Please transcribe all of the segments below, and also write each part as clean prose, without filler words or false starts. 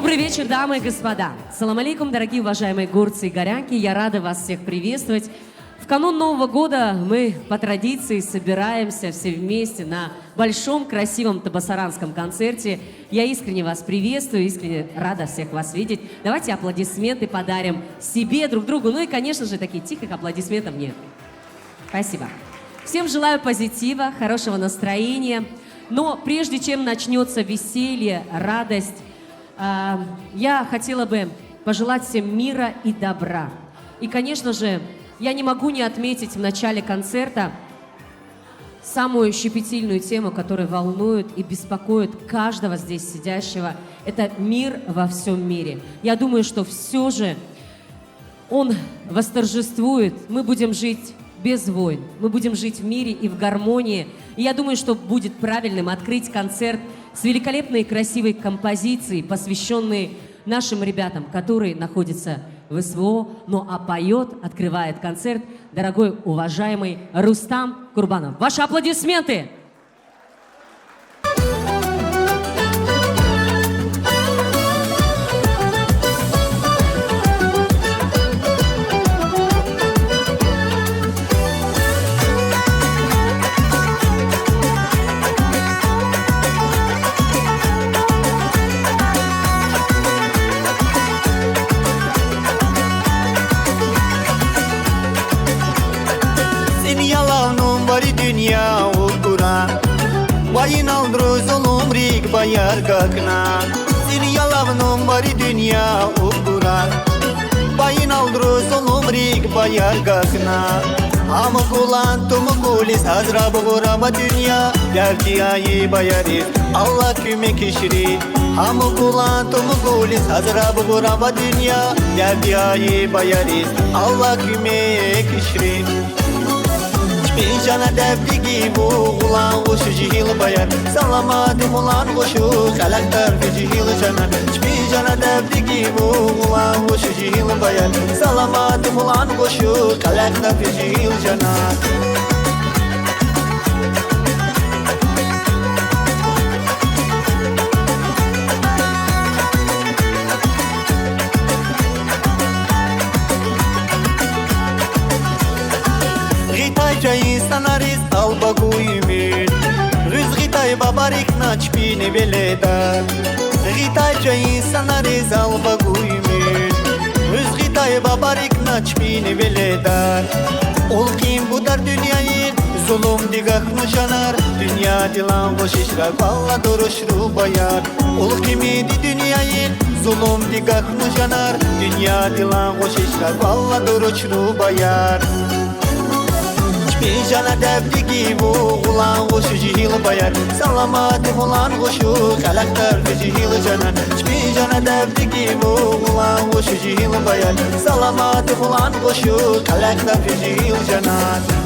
Добрый вечер, дамы и господа. Салам алейкум, дорогие уважаемые горцы и горянки. Я рада вас всех приветствовать. В канун Нового года мы по традиции собираемся все вместе на большом красивом табасаранском концерте. Я искренне вас приветствую, искренне рада всех вас видеть. Давайте аплодисменты подарим себе, друг другу. Ну и, конечно же, таких тихих аплодисментов нет. Спасибо. Всем желаю позитива, хорошего настроения. Но прежде чем начнется веселье, радость, я хотела бы пожелать всем мира и добра. И, конечно же, я не могу не отметить в начале концерта самую щепетильную тему, которая волнует и беспокоит каждого здесь сидящего. Это мир во всем мире. Я думаю, что все же он восторжествует. Мы будем жить без войн. Мы будем жить в мире и в гармонии. И я думаю, что будет правильным открыть концерт с великолепной и красивой композицией, посвященной нашим ребятам, которые находятся в СВО. Ну а поет, открывает концерт дорогой, уважаемый Рустам Курбанов. Ваши аплодисменты! Dünya ukura Vayın aldırız olumrik bayar kakna Seni yalavnum bari dünya ukura Vayın aldırız olumrik bayar kakna Ama kulan tumu kulis hazra buğura ba dünya Derdi ayı bayarız Allah küme kişri Ama kulan tumu kulis hazra buğura ba dünya Derdi ayı bayarız Allah küme kişri Jana devdigi bu ulan kuşu cihil bayar Salamadım ulan kuşu kalaktar fi cihil canan Jana devdigi bu ulan kuşu cihil bayar Salamadım ulan kuşu kalaktar fi cihil canan Çayı sanarız al baguyumin Rüz gitay babarik naç bine beleda Gitay çayı sanarız al baguyumin Rüz gitay babarik naç bine beleda Ol kim budar dünyayı zulüm digah nuşanar Dünya dilan boş işrak valla duruşru bayar Ol kimi di dünyayı zulüm digah nuşanar Dünya dilan boş işrak valla duruşru bayar Jana devdigi bu ulan kuşu cihil bayar Salamadım ulan kuşu kalaktar fi cihil canan Jana devdigi bu ulan kuşu cihil bayar Salamadım ulan kuşu kalaktar fi cihil canan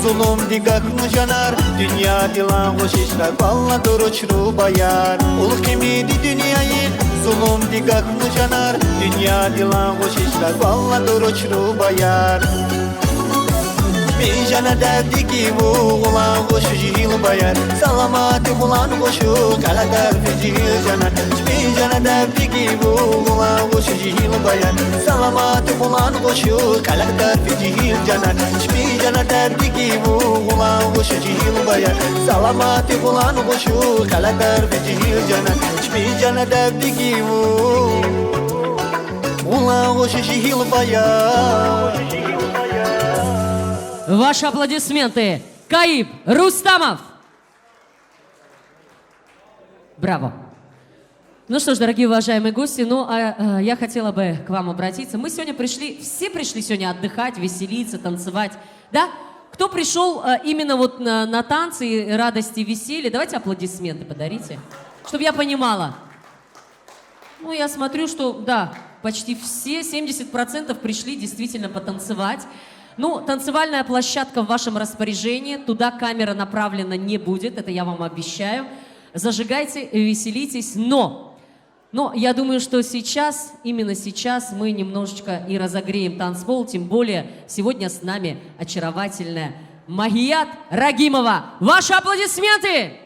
Zulüm digah nujanar Dünya dilan hoş işrak valla duruçru bayar Ul kimi di dünyayı Zulüm digah nujanar Dünya dilan hoş işrak valla duruçru bayar Jana devdigi bu ulan kuşu cihil bayar Salamadım ulan kuşu kalakar fi cihil canan Jana devdigi bu ulan kuşu cihil bayar Salamadım ulan kuşu kalakar fi cihil canan Jana devdigi bu ulan kuşu cihil bayar Salamadım ulan kuşu kalakar fi cihil canan Jana devdigi bu ulan kuşu cihil bayar Ваши аплодисменты. Каиб Рустамов. Браво. Ну что ж, дорогие уважаемые гости, я хотела бы к вам обратиться. Мы сегодня пришли, все пришли сегодня отдыхать, веселиться, танцевать, да? Кто пришел именно вот на танцы, радости, веселье? Давайте аплодисменты подарите, чтобы я понимала. Ну, я смотрю, что, да, почти все, 70% пришли действительно потанцевать. Ну, танцевальная площадка в вашем распоряжении, туда камера направлена не будет, это я вам обещаю. Зажигайте, веселитесь, но я думаю, что сейчас, именно сейчас мы немножечко и разогреем танцпол, тем более сегодня с нами очаровательная Магият Рагимова. Ваши аплодисменты!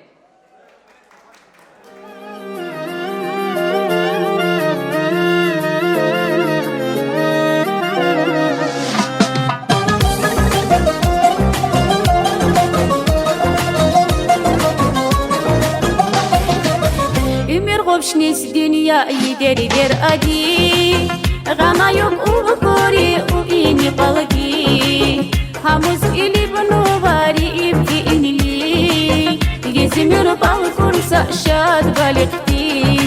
Общность дня и деревер ади, гама yok укори уини балги, хамуз или банувари ибтинили, гезимир балкурса шад галихти,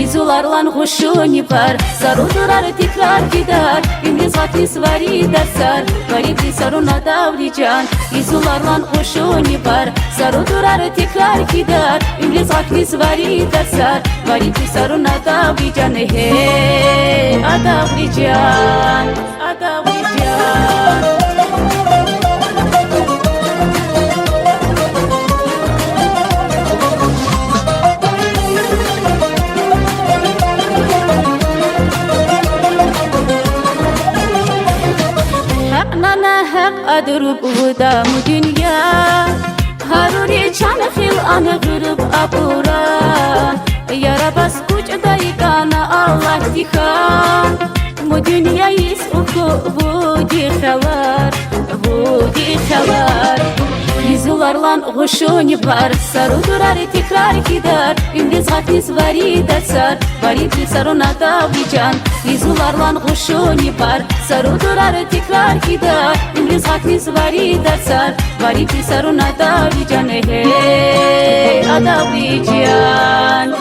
изуларлан хушуни пар, сарудурар тикрар кидар, имлизгатни свари дарсар, варибди саруна даврижан, изуларлан хушуни пар, сарудурар тикрар кидар, имлизгатни свари дарсар, варибди саруна даврижан, адаврижан. أدرب ودام دنيا هاروري چان خيل أنا غرب أبورا يا رب اسكوچ دايقانا الله تخا مو دنيا يسوكو بودي خلار Изуларлан гушуни бар, сарудурары тикрар кидар, имлизгатни свари дарсар, варибди саруна даврижан. Изуларлан гушуни бар, сарудурары тикрар кидар, имлизгатни свари дарсар, варибди саруна даврижан, адаврижан.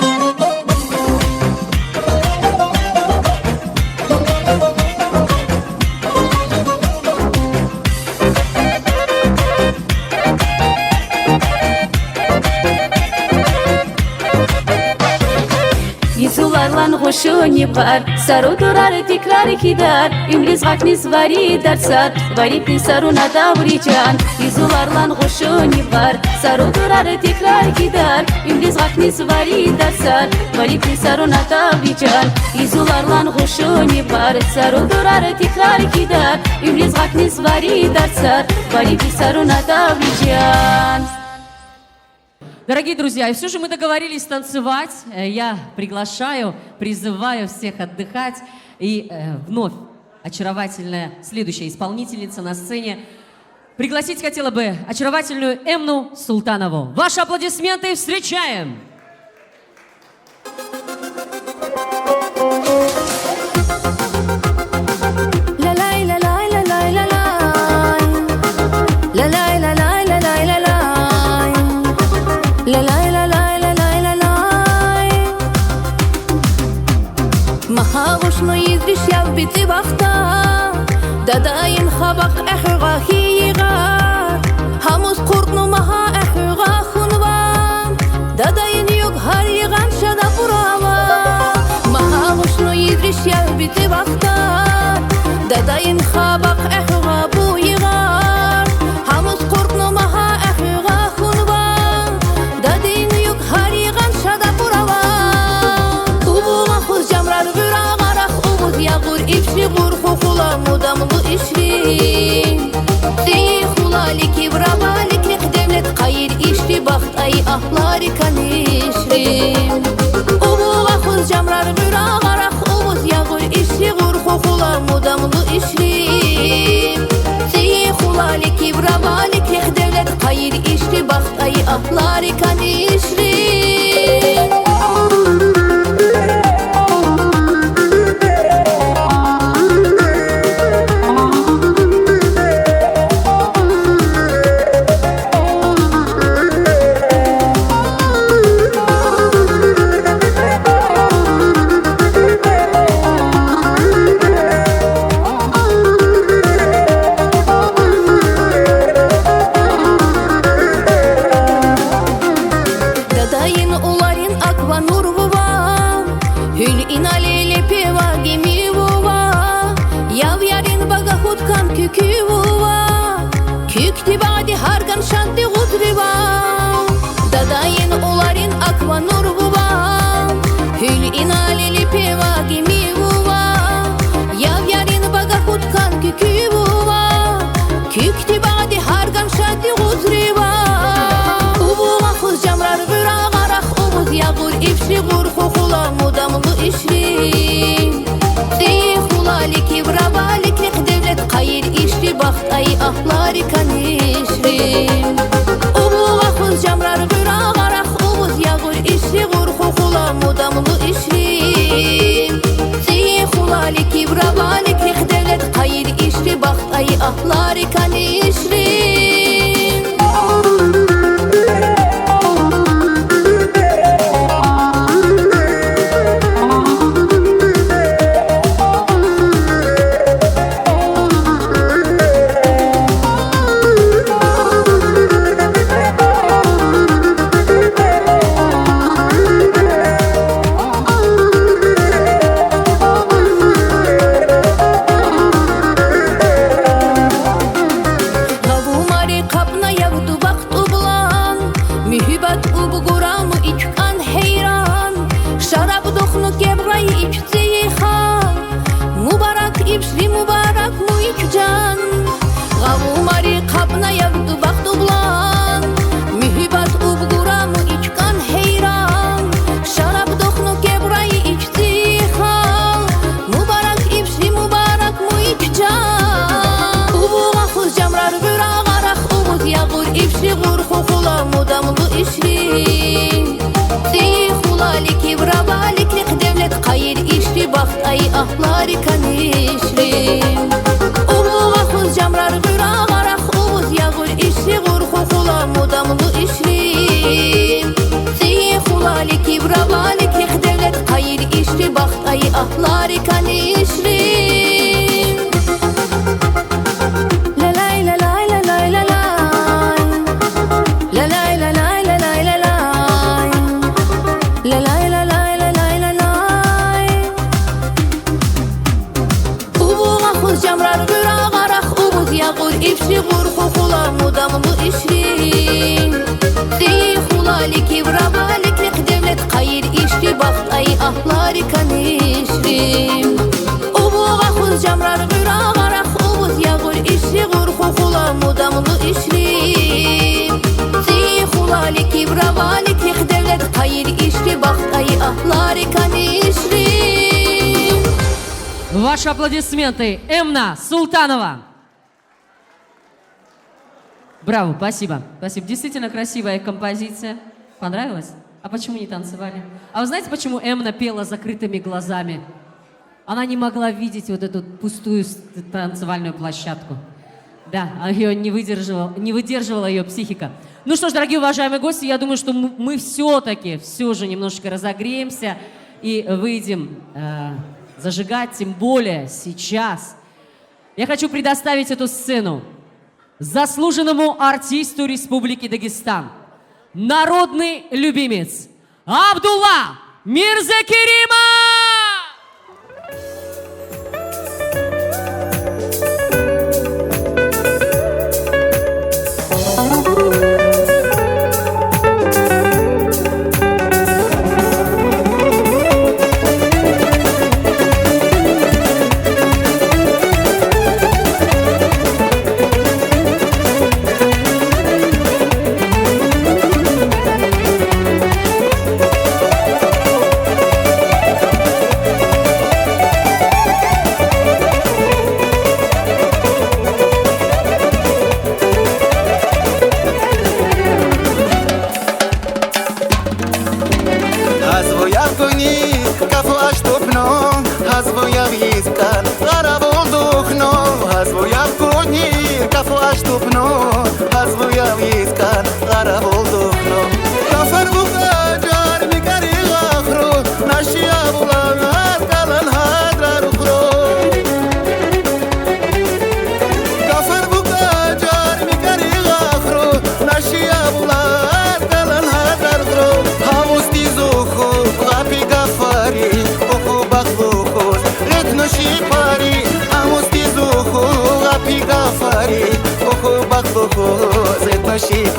Изуларлан гушуни бар, сарудурары тикрар кидар, имлизгатни свари дарсар, варибди саруна даврижан. Изуларлан гушуни бар, сарудурары тикрар кидар, имлизгатни свари дарсар, варибди саруна даврижан. Изуларлан гушуни бар, сарудурары тикрар кидар, имлизгатни свари дарсар, варибди саруна даврижан. Дорогие друзья, и все же мы договорились танцевать. Я приглашаю, призываю всех отдыхать. И вновь очаровательная следующая исполнительница на сцене. Пригласить хотела бы очаровательную Эмну Султанову. Ваши аплодисменты встречаем! بيتي بختا داداين خبق احوغا هيغا هموز قرطنو مها احوغا خنوان داداين يوغ هاريغان شدا براوا مها غشنو يدريش يا بيتي بختا داداين خبق احوغا بويغا هموز قرطنو مها احوغا خنوان داداين يوغ هاريغان شدا براوا كوبوغا خوز جمرار براغا Yağur ipşi gurhu hula mudamlı işri Deyi hulalik ivrabalik devlet kayır işri Baht ay ahlari kan işri Ubuğa huz camrar mürağarak Ubuz yağur ipşi gurhu hula mudamlı işri Deyi hulalik ivrabalik devlet kayır işri Baht ay ahlari kan işri акванур вова, Hül inalele peva gemi vova, Yav yarin baga hutkan kükü vova, Kükti badi hargan şanti gudriva, Dadayin olarin akvanur vova, Hül inalele peva gemi vova, Yav yarin baga hutkan kükü vova, Kükti badi hargan şanti gudriva. Ubuğa kız jamrar vıra garak umuz yağur ifşi gur hukula mudamlı işri. Zeyhulalik ivrabalik lik devlet kayır işri baht ay ahlari kan işri. Ubuğa kız jamrar vıra garak umuz yağur ifşi gur hukula mudamlı işri. Zeyhulalik ivrabalik lik devlet kayır işri baht ay ahlari kan işri. Baxt ay ahlari kan işri. Ubuğa kız jamrar vıra garak umuz yağur işri gur hukula mudamlı işri. Zeyhulalik ivrabalik lik devlet kayır işri baxt ay ahlari kan işri. Lalay lalay lalay lalay, Lalay lalay lalay lalay, Lalay lalay lalay lalay. Kız jamrar vıra garak umuz yağur ifşi gur hukula mudamlı işri. Zeyhulalik ivrabalik lik devlet kayır işri baxt ay ahlari kan işri. Ubuğa kız jamrar vıra garak umuz yağur ifşi gur hukula mudamlı işri. Zeyhulalik ivrabalik lik devlet kayır işri baxt ay ahlari kan işri. Ваши аплодисменты. Эмна Султанова. Браво, спасибо. Спасибо. Действительно красивая композиция. Понравилось? А почему не танцевали? А вы знаете, почему Эмна пела закрытыми глазами? Она не могла видеть вот эту пустую танцевальную площадку. Да, ее не выдерживала ее психика. Ну что ж, дорогие уважаемые гости, я думаю, что мы все же немножечко разогреемся и выйдем зажигать, тем более сейчас. Я хочу предоставить эту сцену заслуженному артисту Республики Дагестан, народный любимец Абдулла Мирзакеримов!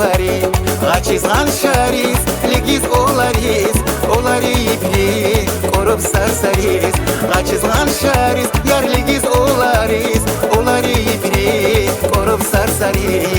safari Açizgan şariz Ligiz olari ipli Korup sarsariz Açizgan şariz Yar ligiz olari ipli Korup sarsariz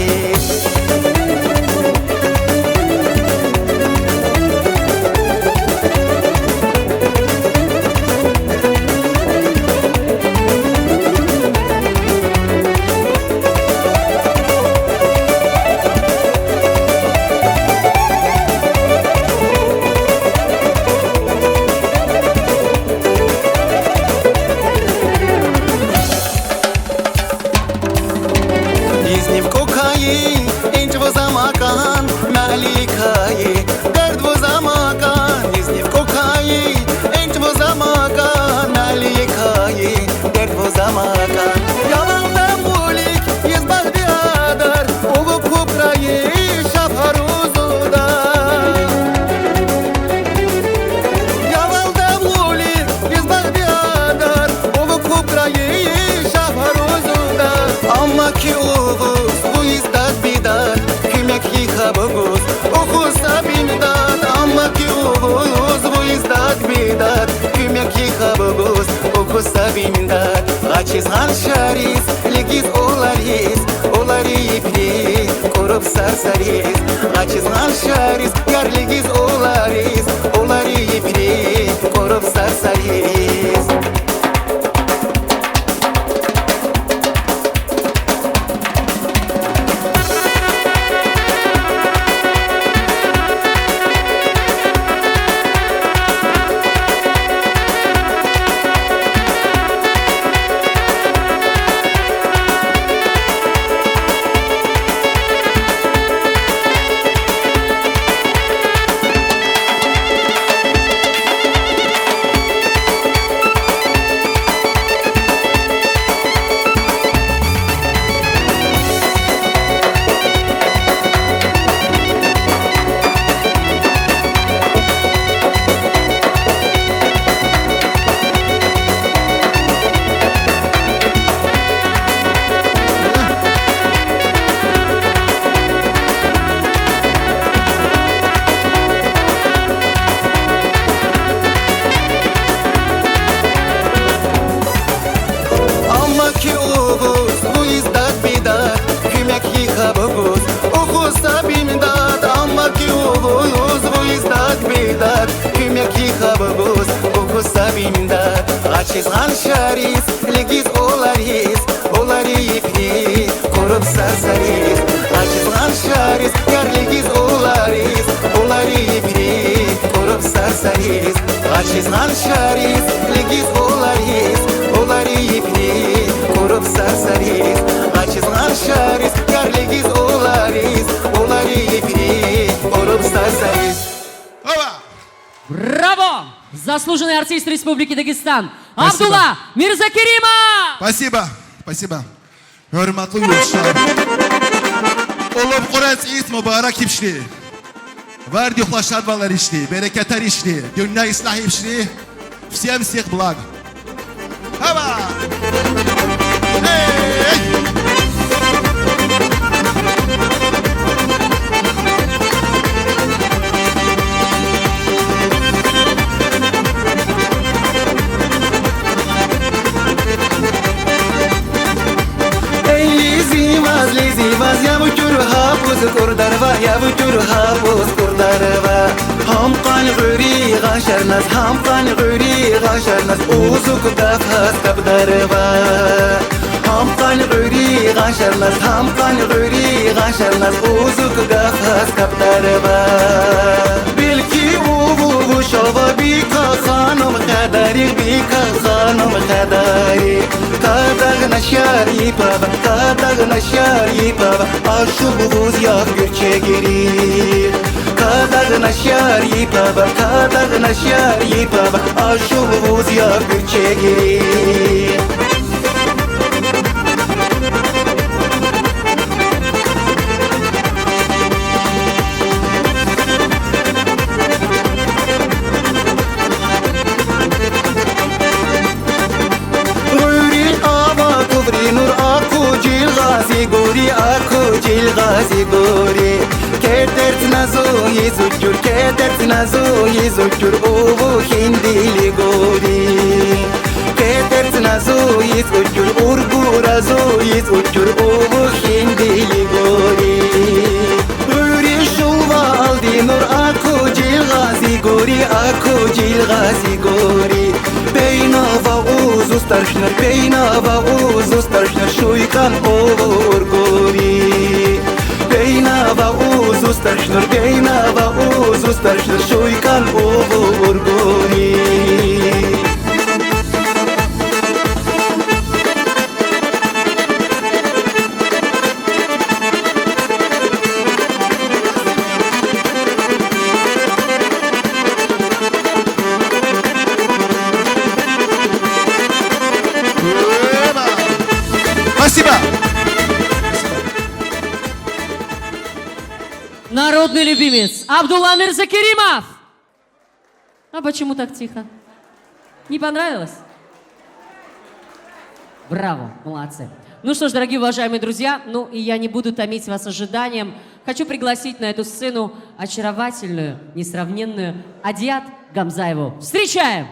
Açizgan şariz Ligiz olari ipli Korup sarsariz Açizgan şariz Yar ligiz olari ipli Korup sarsariz Açizgan şariz Ligiz olari ipli Korup sarsariz Açizgan şariz Yar ligiz olari ipli Korup sarsariz Açizgan şariz Ligiz olari ipli Korup sarsariz Açizgan şariz Yar ligiz olari ипли Korup sarsariz Браво! Заслуженный артист Республики Дагестан Спасибо. Абдулла Мирзакеримов! Спасибо. Hürmetli yurttaşlar. Olup Kur'an is mübarek işli. Var yuhlaşlar valar işli. Bereketler işli. Dünya ıslah işli. Всем всех благ. Hava! Hey! Lizivaz ya vutur hapus kurdarva ya vutur hapus kurdarva Ham kan guri gasharnas ham kan guri gasharnas uzuk dafas kabdarva Ham kan guri gasharnas ham kan guri gasharnas uzuk dafas kabdarva Bilki uvu şava bika khanum kadari bika khanum kadari Kadag naşari baba kadag naşari baba Aşu buz yak gürçe geri Kadag naşari baba kadag naşari baba Aşu buz yak gürçe geri Gori aku jil ghazi gori zujur Kedert nazuyi zujur Uvu hindili gori Kedert nazuyi zujur Urgura zuyi zujur Uvu hindili gori Uri şuva aldi nur Aku cil gazi gori Aku cil gazi gori Beyna va uzu starşnar Beyna va uzu starşnar Şuykan olur gori Beyna va uzu starşnar Beyna va uzu starşnar Şuykan olur gori Спасибо. Народный любимец Абдулламир Закиримов. А почему так тихо? Не понравилось? Браво, молодцы. Ну что ж, дорогие уважаемые друзья, ну и я не буду томить вас ожиданием. Хочу пригласить на эту сцену очаровательную, несравненную Адиат Гамзаеву. Встречаем!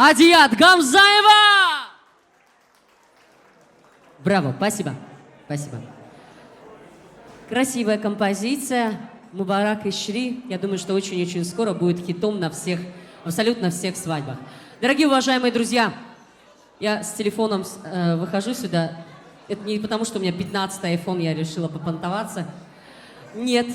Адиат Гамзаева! Браво, спасибо. Спасибо. Красивая композиция. Мубарак и Шри. Я думаю, что очень-очень скоро будет хитом на всех, абсолютно всех свадьбах. Дорогие уважаемые друзья, я с телефоном выхожу сюда. Это не потому, что у меня 15-й iPhone, я решила попонтоваться. Нет.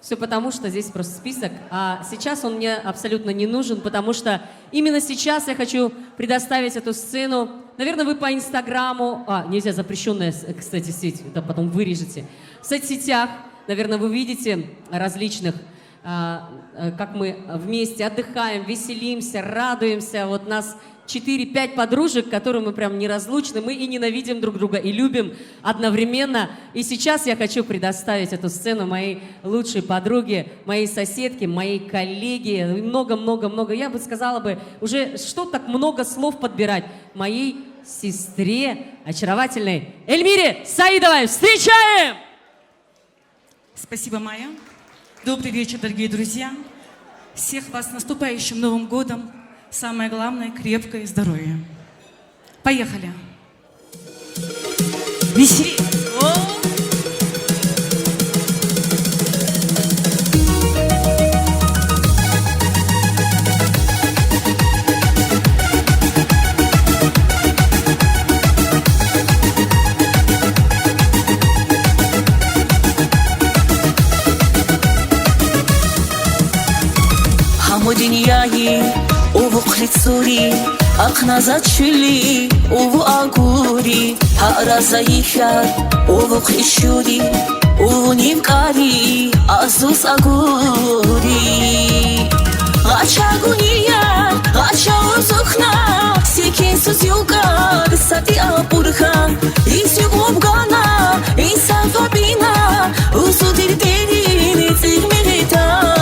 Все потому, что здесь просто список. А сейчас он мне абсолютно не нужен, потому что именно сейчас я хочу предоставить эту сцену. Наверное, вы по Инстаграму... нельзя, запрещенная, кстати, сеть, это потом вырежете. В соцсетях, наверное, вы видите различных, как мы вместе отдыхаем, веселимся, радуемся. Вот нас 4-5 подружек, которые мы прям неразлучны, мы и ненавидим друг друга, и любим одновременно. И сейчас я хочу предоставить эту сцену моей лучшей подруге, моей соседке, моей коллеге, много-много-много, я бы сказала бы, уже что так много слов подбирать, моей сестре очаровательной Эльмире Саидовой. Встречаем! Спасибо, Майя. Добрый вечер, дорогие друзья. Всех вас с наступающим Новым годом. Самое главное – крепкое здоровье. Поехали. Веселье. Хаму диньяи увуq лицури, акназат шули, уву агури, харазаихар, увуq ишури, уву нимкари, азус агури. Гачагуния, гача узухна, секин суз югар, сати апурха, исюг мубгана, инсафабина, узудир дерини, цигмиритана.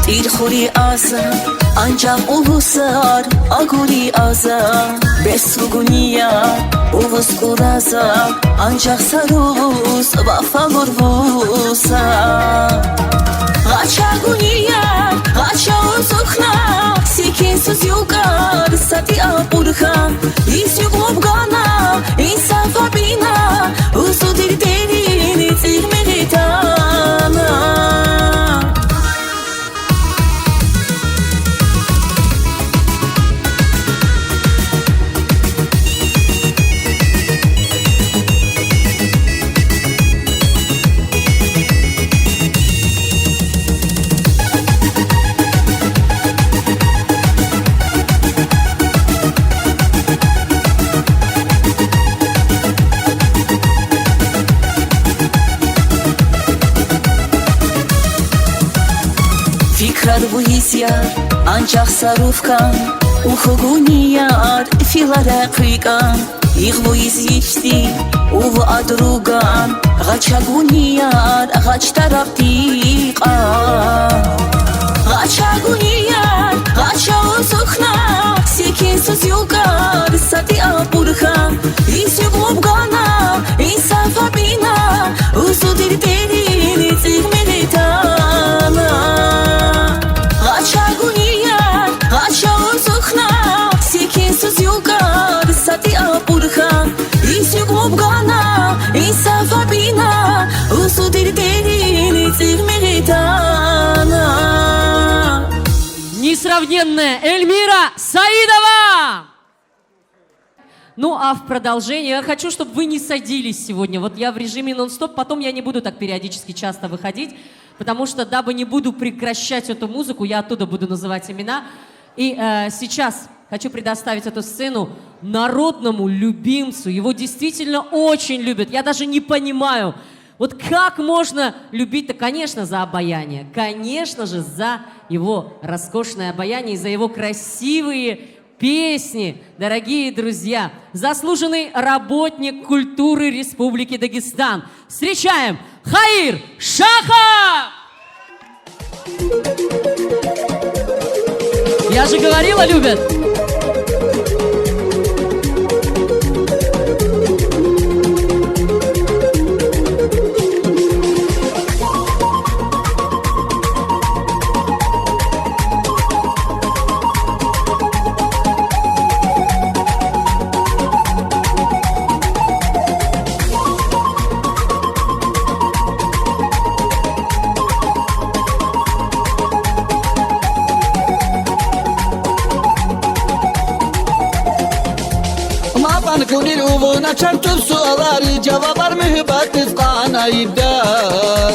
Tirxuri aza, anjam ulusar, aguri aza, besugunia, uvus kuraza, anjak sarus, vafagor vusa. Gachagunia, gacha uzukna, sikin suz yugar, sati apurha, isyug mubgana, insafabina, usudir derini, zigmeritana. Buizia, anjak sarufkan, uxuguniar, filareqikan, igluizishti, uvu adrugan, gachaguniar, gachtarabtiqan. Gachaguniar, gachauzukna, sikin suz yugar, sati apurha, isyug mubgana, insafabina, uzudir derini, zigmeritana. Gachagunia, gachauzukna, sikin suz yugar, sati apurha, isyug mubgana, insafabina, usudir derini, zigmeritana. Несравненная Эльмира Саидова! Ну, а в продолжение я хочу, чтобы вы не садились сегодня. Вот я в режиме нон-стоп, потом я не буду так периодически часто выходить, потому что, дабы не буду прекращать эту музыку, я оттуда буду называть имена. И сейчас хочу предоставить эту сцену народному любимцу. Его действительно очень любят. Я даже не понимаю, вот как можно любить-то, конечно, за обаяние. Конечно же, за его роскошное обаяние и за его красивые песни, дорогие друзья, заслуженный работник культуры Республики Дагестан. Встречаем Хаир Шахов! Я же говорила, любят. کنیر او نچر تو سوالاری جوابار mühibatiz kana ibdar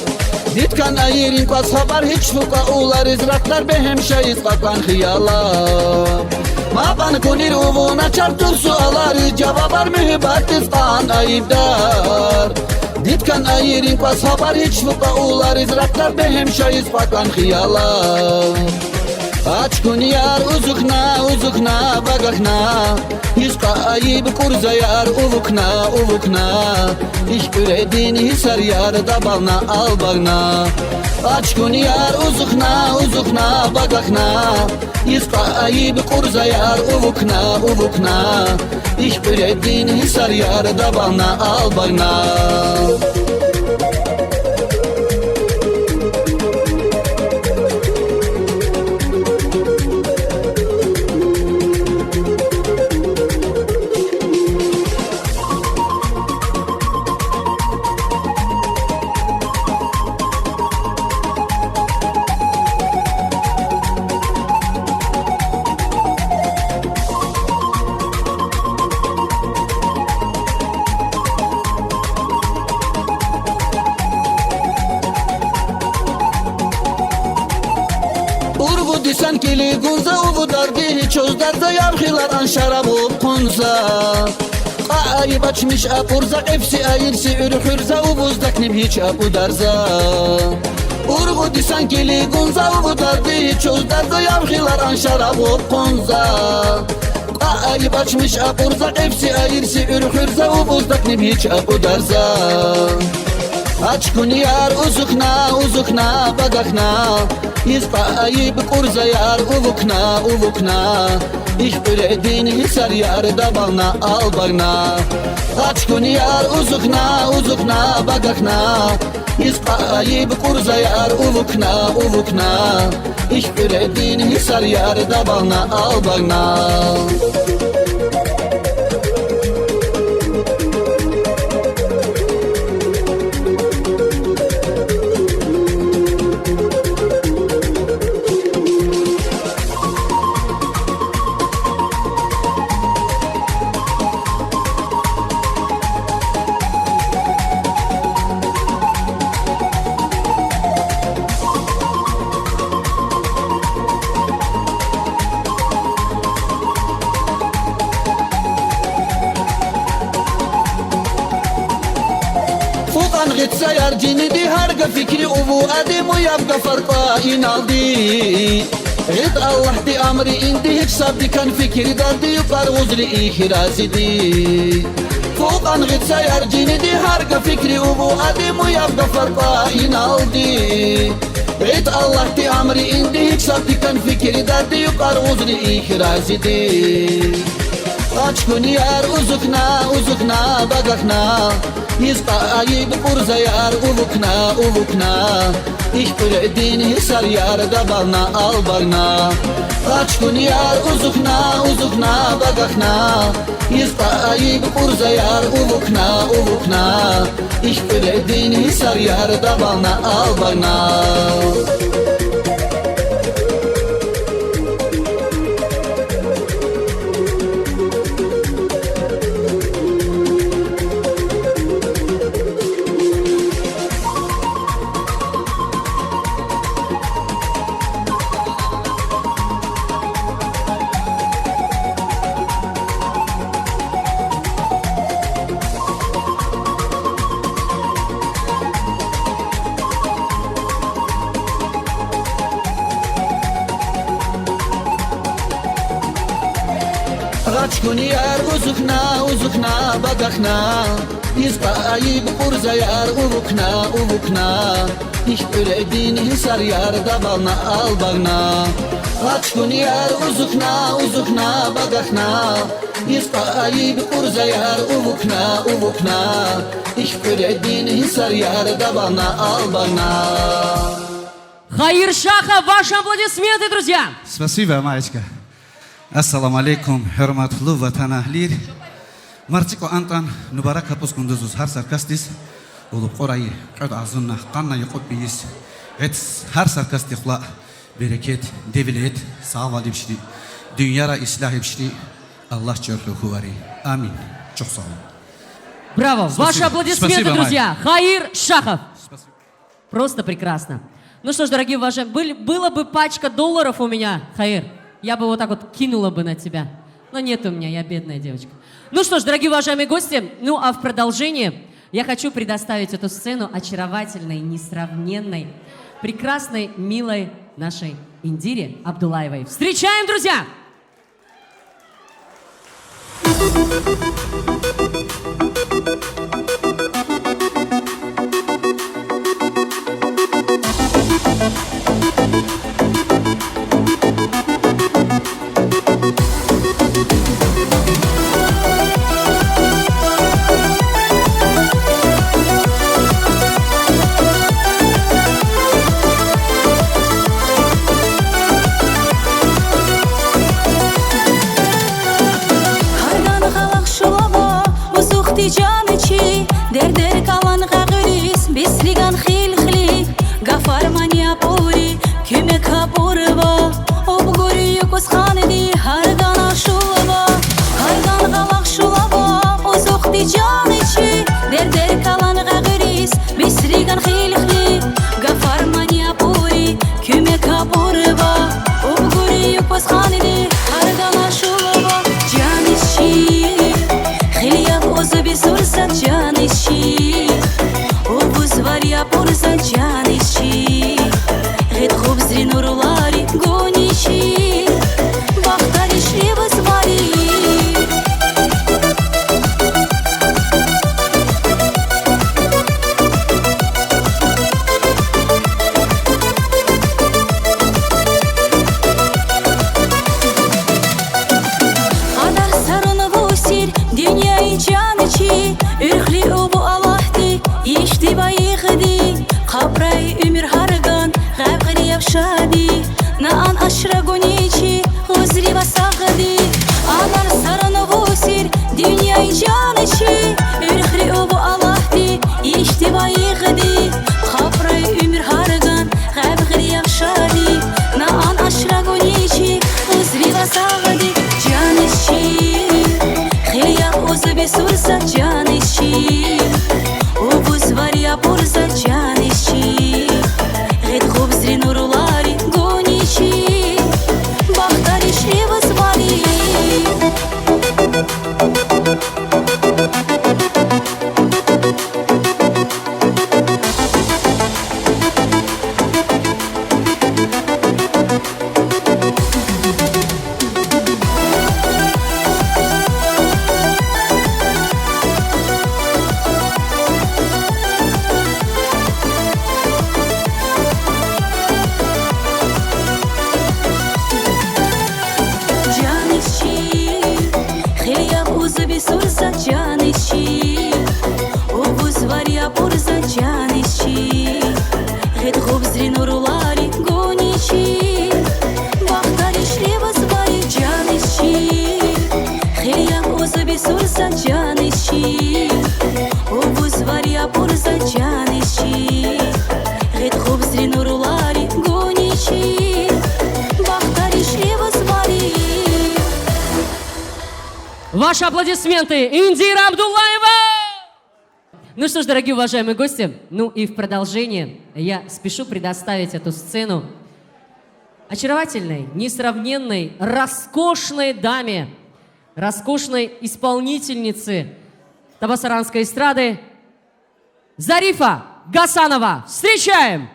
Dit kan ayirin kas haber hiç fuka ular izraklar behem şayiz kakan hiyalar Ma ban kunir u naçar tu sualari cevablar mühibatiz kana ibdar Dit kan ayirin kas haber hiç fuka ular izraklar behem şayiz kakan hiyalar Aç kun yar uzukna bagakna Hiska ayib kurza yar uvukna İş üredin hisar yar dabalna albagna Aç kun yar uzukna bagakna Hiska ayib kurza yar uvukna İş üredin hisar yar dabalna albagna Disan kili gunza uvu dardi çöz darda yavhilar an şarabu kunza Ayıp açmış apurza efsi ayırsi ürhürza uvuzdak hiç apu darza Urgu disan kili gunza uvu dardi çöz darda yavhilar an şarabu kunza Ayıp açmış apurza efsi ayırsi ürhürza uvuzdak hiç apu darza Aç kun yar uzukna bagakna Yizqa ayib kurza yar uvukna İş üredin hisar yar dabalna albagna Aç kun yar uzukna bagakna Yizqa ayib kurza yar uvukna İş üredin hisar yar dabalna albagna Gitse yar cinidi harga fikri uvu adimu yabga farqa inaldi Git Allah di amri indi hiç sabdi kan fikri dardi yukar uzri ihrazidi Fuqan gitse yar cinidi harga fikri uvu adimu yabga farqa inaldi Git Allah di amri indi hiç sabdi kan fikri dardi yukar uzri ihrazidi Aç kun yar uzukna bagakna Yizqa ayib kurza yar uvukna İş üredin hisar yar dabalna albagna Aç kun yar uzukna bagakna Yizqa ayib kurza yar uvukna İş üredin hisar yar dabalna albagna غاتكوني يار وزكنا بدخنا يزقاي بقرزة يار وبكنا Ich öyle hisar yar dabalna albagna غاتكوني يار وزكنا بدخنا يزقاي بقرزة يار وبكنا Ich öyle hisar yar dabalna albagna Хаир Шахов, ваши аплодисменты, друзья! Спасибо, Маечка. Ассаламу алейкум, хурматлу ватан ахлир. Марчико антан, нубарак хапус кундузус хар саркастис. Улуп қорайы, қад азунна, қанна юқут бейіс. Эц хар саркасти құла, берекет, девилет, сава депшри. Dünyara исlah епшри. Аллах чорху хувари. Амин. Çok sağ olun. Браво! Ваши аплодисменты, Спасибо, друзья! Хаир Шахов! Просто прекрасно. Ну что ж, дорогие уважаемые, была бы пачка долларов у меня, Хаир, я бы вот так вот кинула бы на тебя. Но нет у меня, я бедная девочка. Ну что ж, дорогие уважаемые гости, ну а в продолжение я хочу предоставить эту сцену очаровательной, несравненной, прекрасной, милой нашей Индире Абдуллаевой. Встречаем, друзья! Дер калан гагырис бесриган хил гафармания пури кюме капурва обгури юкус ханди харгана шулва харган галак шулва озухти жаничи дер калан гагырис бесриган хил гафармания пури кюме капурва обгури юкус ханди харгана шулва жаничи Sursa janishi Obuz var ya porza janishi Red khubzri nurlari gonishi Bakhtari shrivas vari Adar sarını vusir Dünyayı janishi Ürhli ubu Allah'ti Yişti bayıqdi Qabray ümür hargan Gavgri yavşadi Naan aşra gonichi Huzri vasaqdi Anar sarını vusir Dünyayı janishi Ürhli ubu Allah'ti Yişti bayıqdi Qabray ümür hargan Gavgri yavşadi Naan aşra gonichi Huzri vasaqdi Janishi Ozubi sursa janishi Obuz var ya porza janishi Red khubzri nurlari gonishi Bakhtari shrivas vari Sursa janishi Obuz var ya porza janishi Red khubzri nurlari gonishi Bakhtari shrivas vari janishi Khilya ozubi sursa janishi Obuz var ya porza janishi Red khubzri nurlari gonishi Bakhtari shrivas vari Ваши аплодисменты, Индира Абдуллаева! Ну что ж, дорогие уважаемые гости, ну и в продолжение я спешу предоставить эту сцену очаровательной, несравненной, роскошной даме, роскошной исполнительнице табасаранской эстрады Зарифа Гасанова. Встречаем!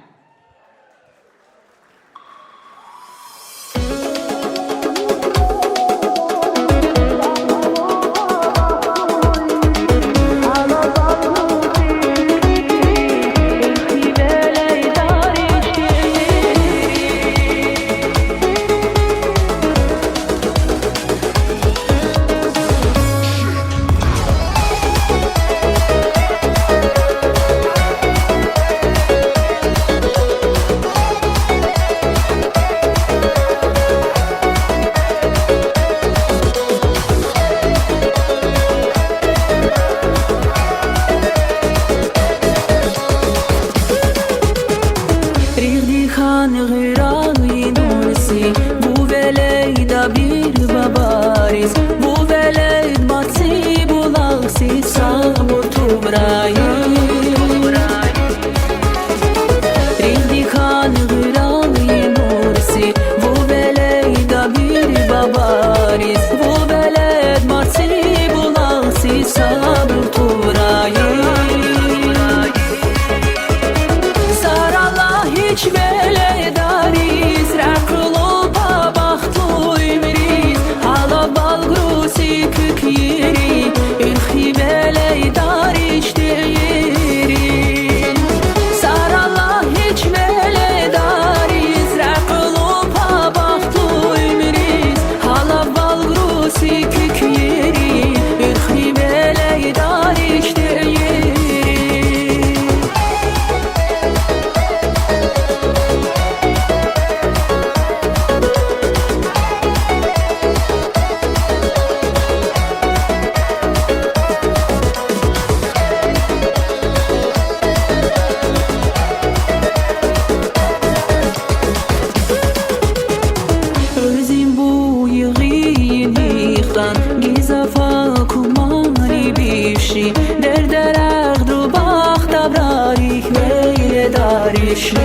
گیزافا کمانی بیشی در درخت رو باخت ابراریک ویل داریشی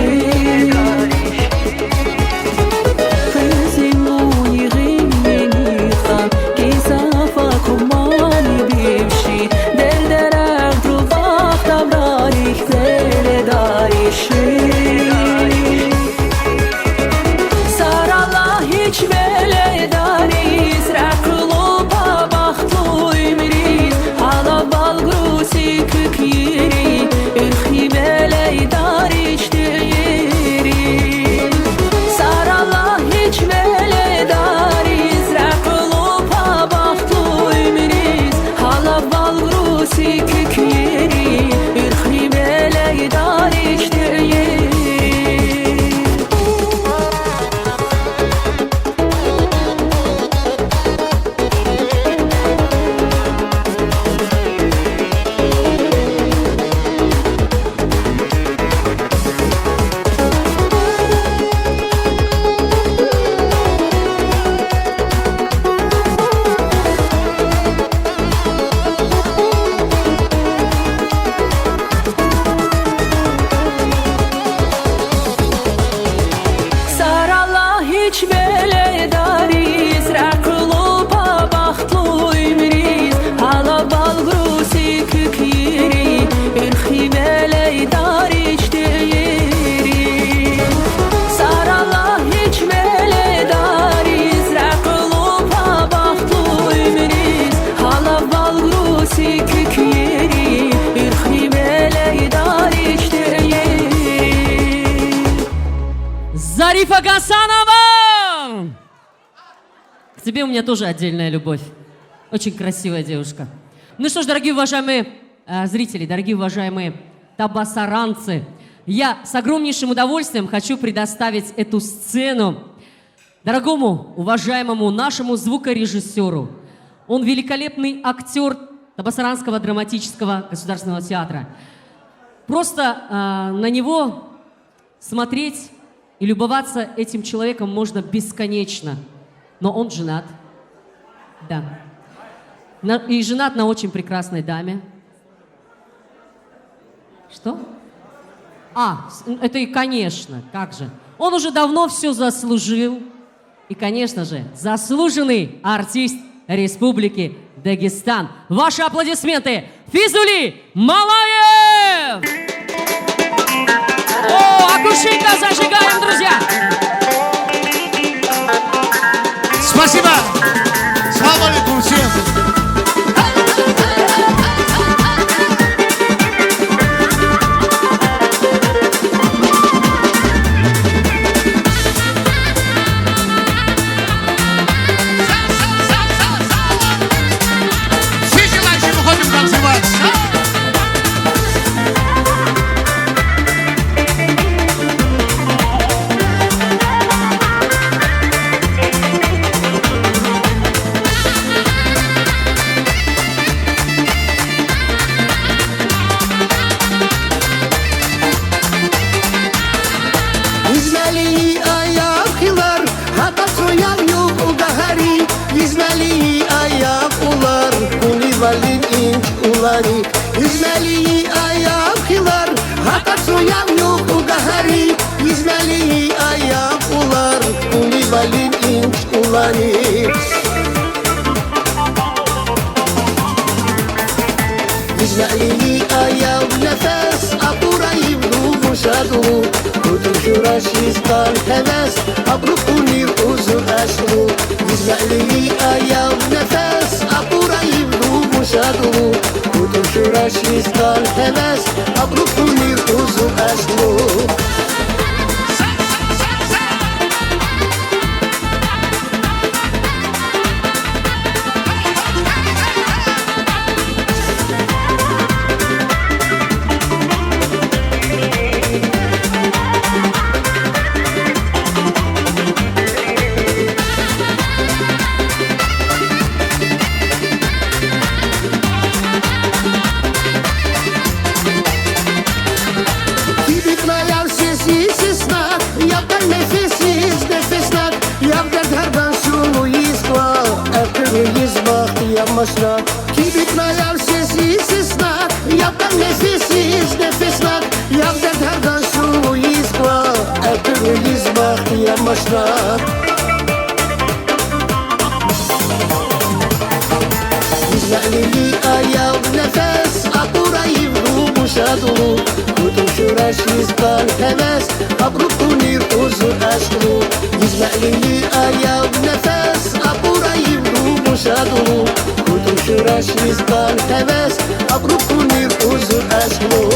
خیزیمونی غیمینی خم گیزافا کمانی بیشی در درخت رو باخت ابراریک ویل داریشی hiç böyle dariz Rakulu babaklu imriz Hala bal grusi kük yeri Ürhi böyle dariş değeri Sarala hiç böyle dariz Rakulu babaklu imriz Hala bal grusi kük yeri Ürhi böyle dariş değeri hiç böyle dariz Rakulu babaklu imriz Hala bal grusi kük yeri Ürhi böyle dariş değeri Sarala hiç böyle dariz Rakulu babaklu imriz Hala bal grusi kük yeri Ürhi böyle dariş değeri Зарифа Гасанова! К тебе у меня тоже отдельная любовь. Очень красивая девушка. Ну что ж, дорогие уважаемые зрители, дорогие уважаемые табасаранцы, я с огромнейшим удовольствием хочу предоставить эту сцену дорогому, уважаемому нашему звукорежиссеру. Он великолепный актер Табасаранского драматического государственного театра. Просто на него смотреть и любоваться этим человеком можно бесконечно. Но он женат. Да. И женат на очень прекрасной даме. Что? Это и конечно, как же. Он уже давно все заслужил. И, конечно же, заслуженный артист Республики Дагестан. Ваши аплодисменты. Физули Малаев! О, акушинка зажигаем, друзья! Спасибо! Салам алейкум всем! Все желающие выходим танцевать! Yüzmeli ayaklar, hatta soyan yok o gahari. Yüzmeli ayaklar, Kulibalin inç ulanı. Yüzmeli ayak nefes, aburayım rumuşadu. Kutum şuraş yizkal heves, abrukunir uzun aşru. Yüzmeli ayak nefes, aburayım rumuşadu. Kutum şuraş yizkal heves, abrukunir uzun aşru. maşra Kibitler sessiz snak Yaptan nefessiz nefesnak Yaptan herdan şu izgva Ertürü izbak ya maşra Izma'lili ayav nefes Apurayim rubu şadulu Kutum şuraş izgal heves Abrukunir uzun aşkulu Izma'lili ayav nefes Apurayim rubu şadulu Kutum şuraş izgal heves Abrukunir uzun aşkulu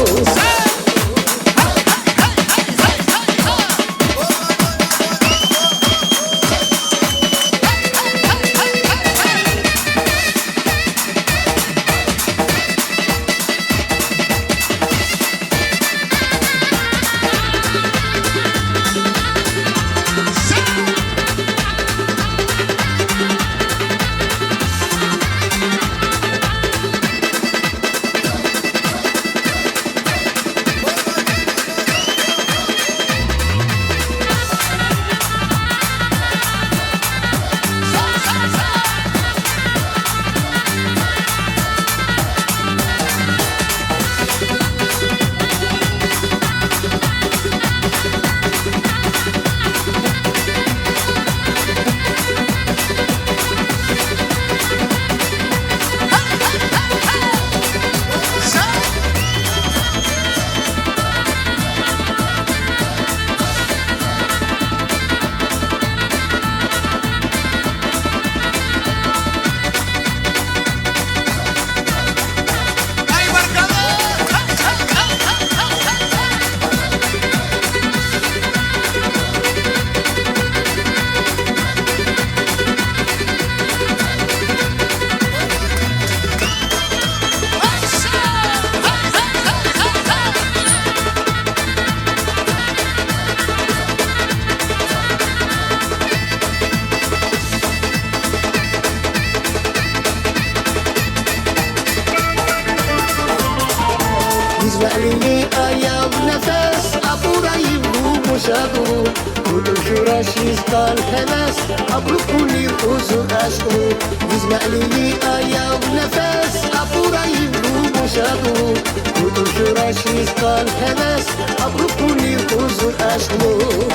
İzma'lili ayav nefes Apurayim rubu şadulu Kutum şuraş izgal heves Abrukunir uzun aşkulu İzma'lili ayav nefes Apurayim rubu şadulu Kutum şuraş izgal heves Abrukunir uzun aşkulu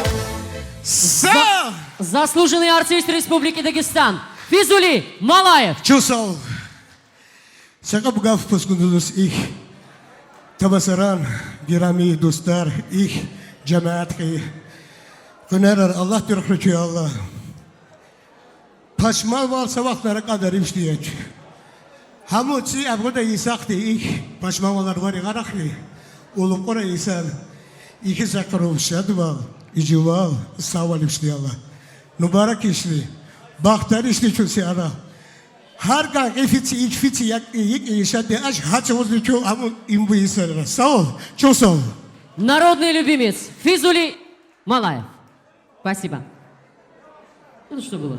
Заслуженный артист Республики Дагестан Физули Малаев. Чусал. Şaka bu gaf puskundunuz ilk tabasaran girami dostlar ilk cemaat ki Günerer Allah türkçü Allah. Paşmal var sabahlara kadar işleyecek. Hamutsi abgada isakti ilk paşmallar var yarakli. Oğlum kora isan iki zakarov şadval ijival saval işleyallah. Mübarek işli. Bakhtar işli çöse ara. Her gün ifitsi yak işadı aç haçımızı çok ama imbu isara. Sağ ol. Çok sağ ol. Народный любимец Физули Малаев. Спасибо. Это что было?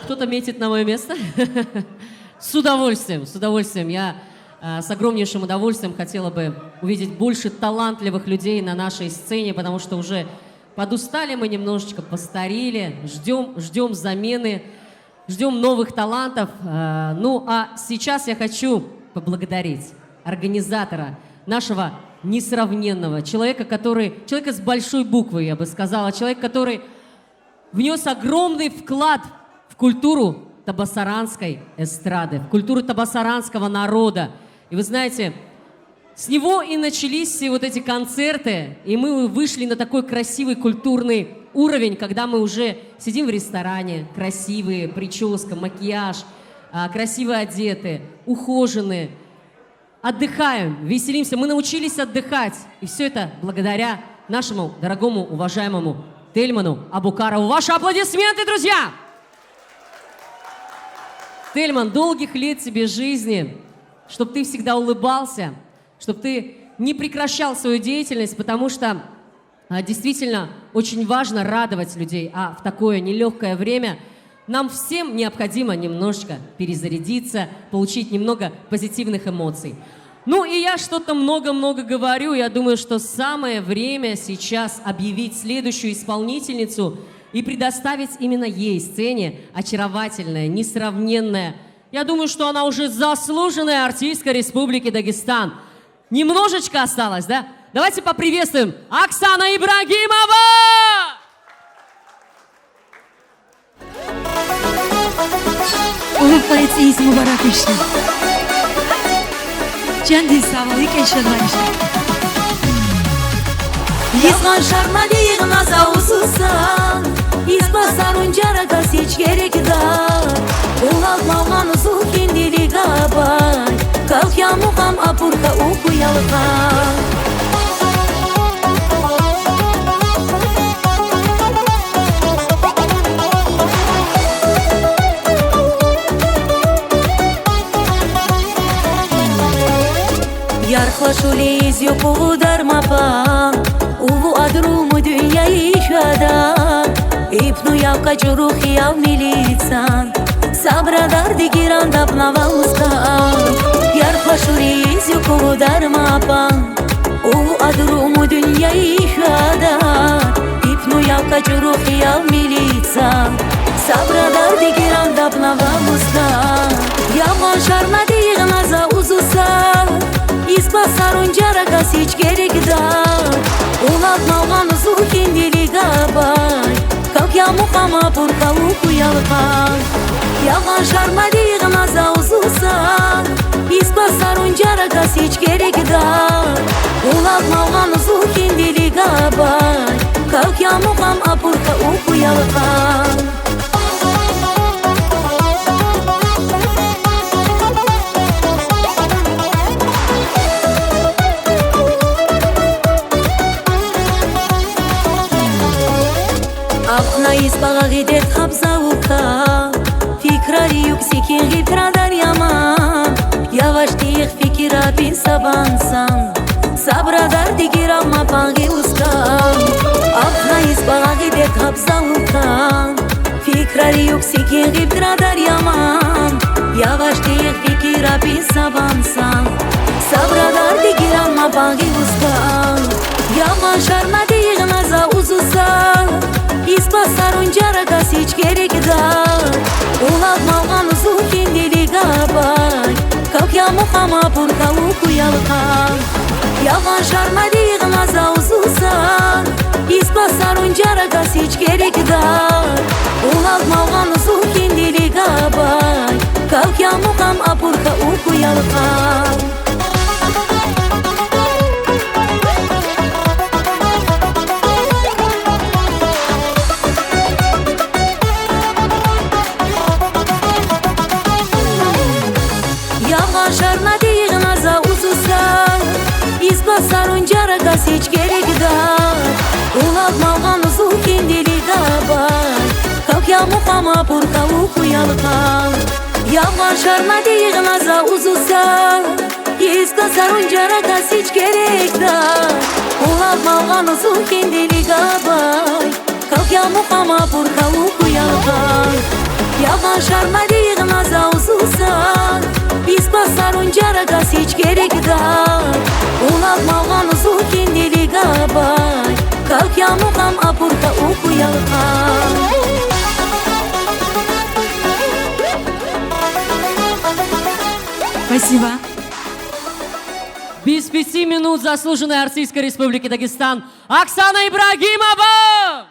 Кто-то метит на мое место? С удовольствием, с удовольствием. Я с огромнейшим удовольствием хотела бы увидеть больше талантливых людей на нашей сцене, потому что уже подустали мы немножечко, постарели, ждем замены, ждем новых талантов. Ну, а сейчас я хочу поблагодарить организатора нашего несравненного человека, человека с большой буквы, я бы сказала, человек, который внес огромный вклад в культуру табасаранской эстрады, в культуру табасаранского народа. И вы знаете, с него и начались все вот эти концерты, и мы вышли на такой красивый культурный уровень, когда мы уже сидим в ресторане, красивые, прическа, макияж, красиво одеты, ухоженные, отдыхаем, веселимся. Мы научились отдыхать, и все это благодаря нашему дорогому, уважаемому Тельману Абукарову. Ваши аплодисменты, друзья! Тельман, долгих лет тебе жизни, чтобы ты всегда улыбался, чтобы ты не прекращал свою деятельность, потому что действительно очень важно радовать людей, а в такое нелегкое время нам всем необходимо немножечко перезарядиться, получить немного позитивных эмоций. Ну и я что-то много-много говорю, я думаю, что самое время сейчас объявить следующую исполнительницу и предоставить именно ей сцене очаровательное, несравненное. Я думаю, что она уже заслуженная артистка Республики Дагестан. Немножечко осталось, да? Давайте поприветствуем Оксана Ибрагимова! Улыбайтесь, Мубарак иши. Чанди савали кешадвайши. Yılan şarmadı yığmasa ususan İspasarun carakas hiç gerek dar Ulatmağan usul kendili gabay Kalk ya muham apurka ukuyalkan Yarklaşuli iz yok udarmapan Ulu adrumu dünyayı şada İpnu yavkaç ruhi yav milican Sabradar digiran dapnava uskan Yarklaşuli iz yok udarmapan Ulu adrumu dünyayı şada İpnu yavkaç ruhi yav milican Sabradar digiran dapnava uskan Yavan şarmadı yığnaza uzusan İspasarun carakas hiç gerek dar Ulatmağan usul kendili gabay Kalk ya muhama purka ukuyalkan Yalan şarmadı yığnaza uzusan İspasarun carakas hiç gerek dar Ulatmağan usul kendili gabay Kalk ya muhama purka ukuyalkan Akna isbağa gidet habza uka Fikrari yüksekin gitradar yaman Yavaş değil fikira bin sabansan Sabradar digir alma pangi uskan Akna isbağa gidet habza uka Fikrari yüksekin gitradar yaman Yavaş değil fikira bin sabansan Sabradar digir alma pangi uskan Yaman şarma değil naza uzusan İspasarun carakas hiç gerek dar Ulatmağan usul kendili gabay Kalk ya muhama purka ukuyalkan Yavan şarma değil naza uzusan İspasarun carakas hiç gerek dar Ulatmağan usul kendili gabay Kalk ya muhama purka ukuyalkan Şarmadı yığnaza uzusan İspasarun carakas hiç gerek dar Ulatmağan usul kendili gabay Kalk ya muhama purka ukuyalkan Yavan şarmadı yığnaza uzusan İspasarun carakas hiç gerek dar Ulatmağan usul kendili gabay Kalk ya muhama purka ukuyalkan Yavan şarmadı yığnaza uzusan İspasarun carakas hiç gerek dar Ulatmağan usul kendili gabay Kalk ya muham apurka ukuyalkan Спасибо. Без 5 минут заслуженная артистка Республики Дагестан Оксана Ибрагимова!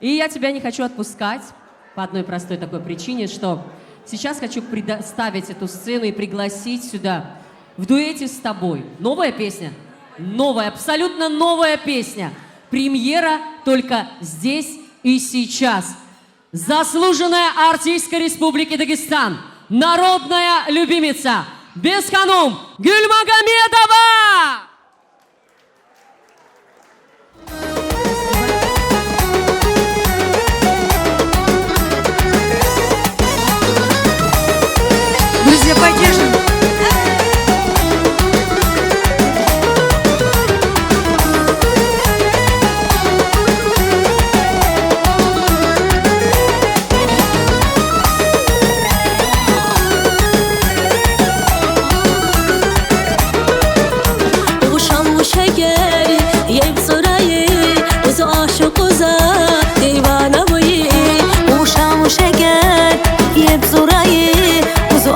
И я тебя не хочу отпускать по одной простой такой причине, что сейчас хочу предоставить эту сцену и пригласить сюда в дуэте с тобой. Новая песня, новая, абсолютно новая песня. Премьера только здесь и сейчас. Заслуженная артистка Республики Дагестан, народная любимица Бесканум Гюльмагомедова! Друзья, поддержим.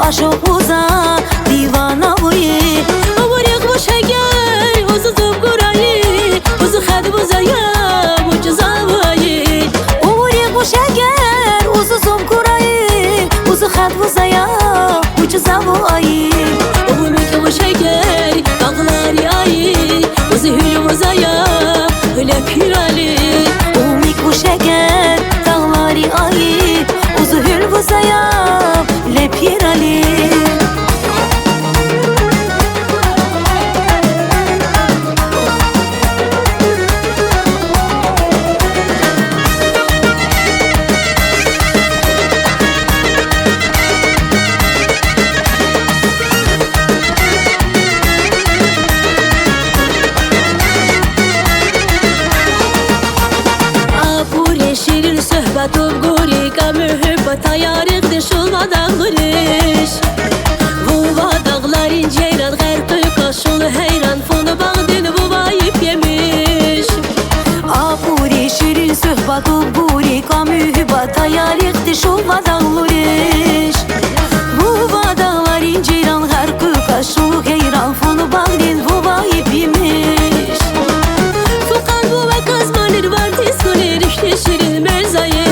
aşık uza divana buyi Uğurik bu şeker uzu zubgurayı Uzu xed buzaya ucuza buyi Uğurik bu şeker uzu zubgurayı Uzu xed buzaya ucuza buyi Uğurik bu şeker dağları ayı Uzu hül buzaya hüle pirali Uğurik bu şeker dağları ayı Uzu hül buzaya hüle pirali Tayarıqdır şulva dağlarış Vuva dağların ceyran Gərqi qaşul heyran Fonu bağdın vuva ip yemiş Apuri şirin söhbat Uburi kamühüba Tayarıqdır şulva dağlarış Vuva dağların ceyran Gərqi qaşul heyran Fonu bağdın vuva ip yemiş Fukan vuva kazmanır var Tiskunir işte şirin merzayır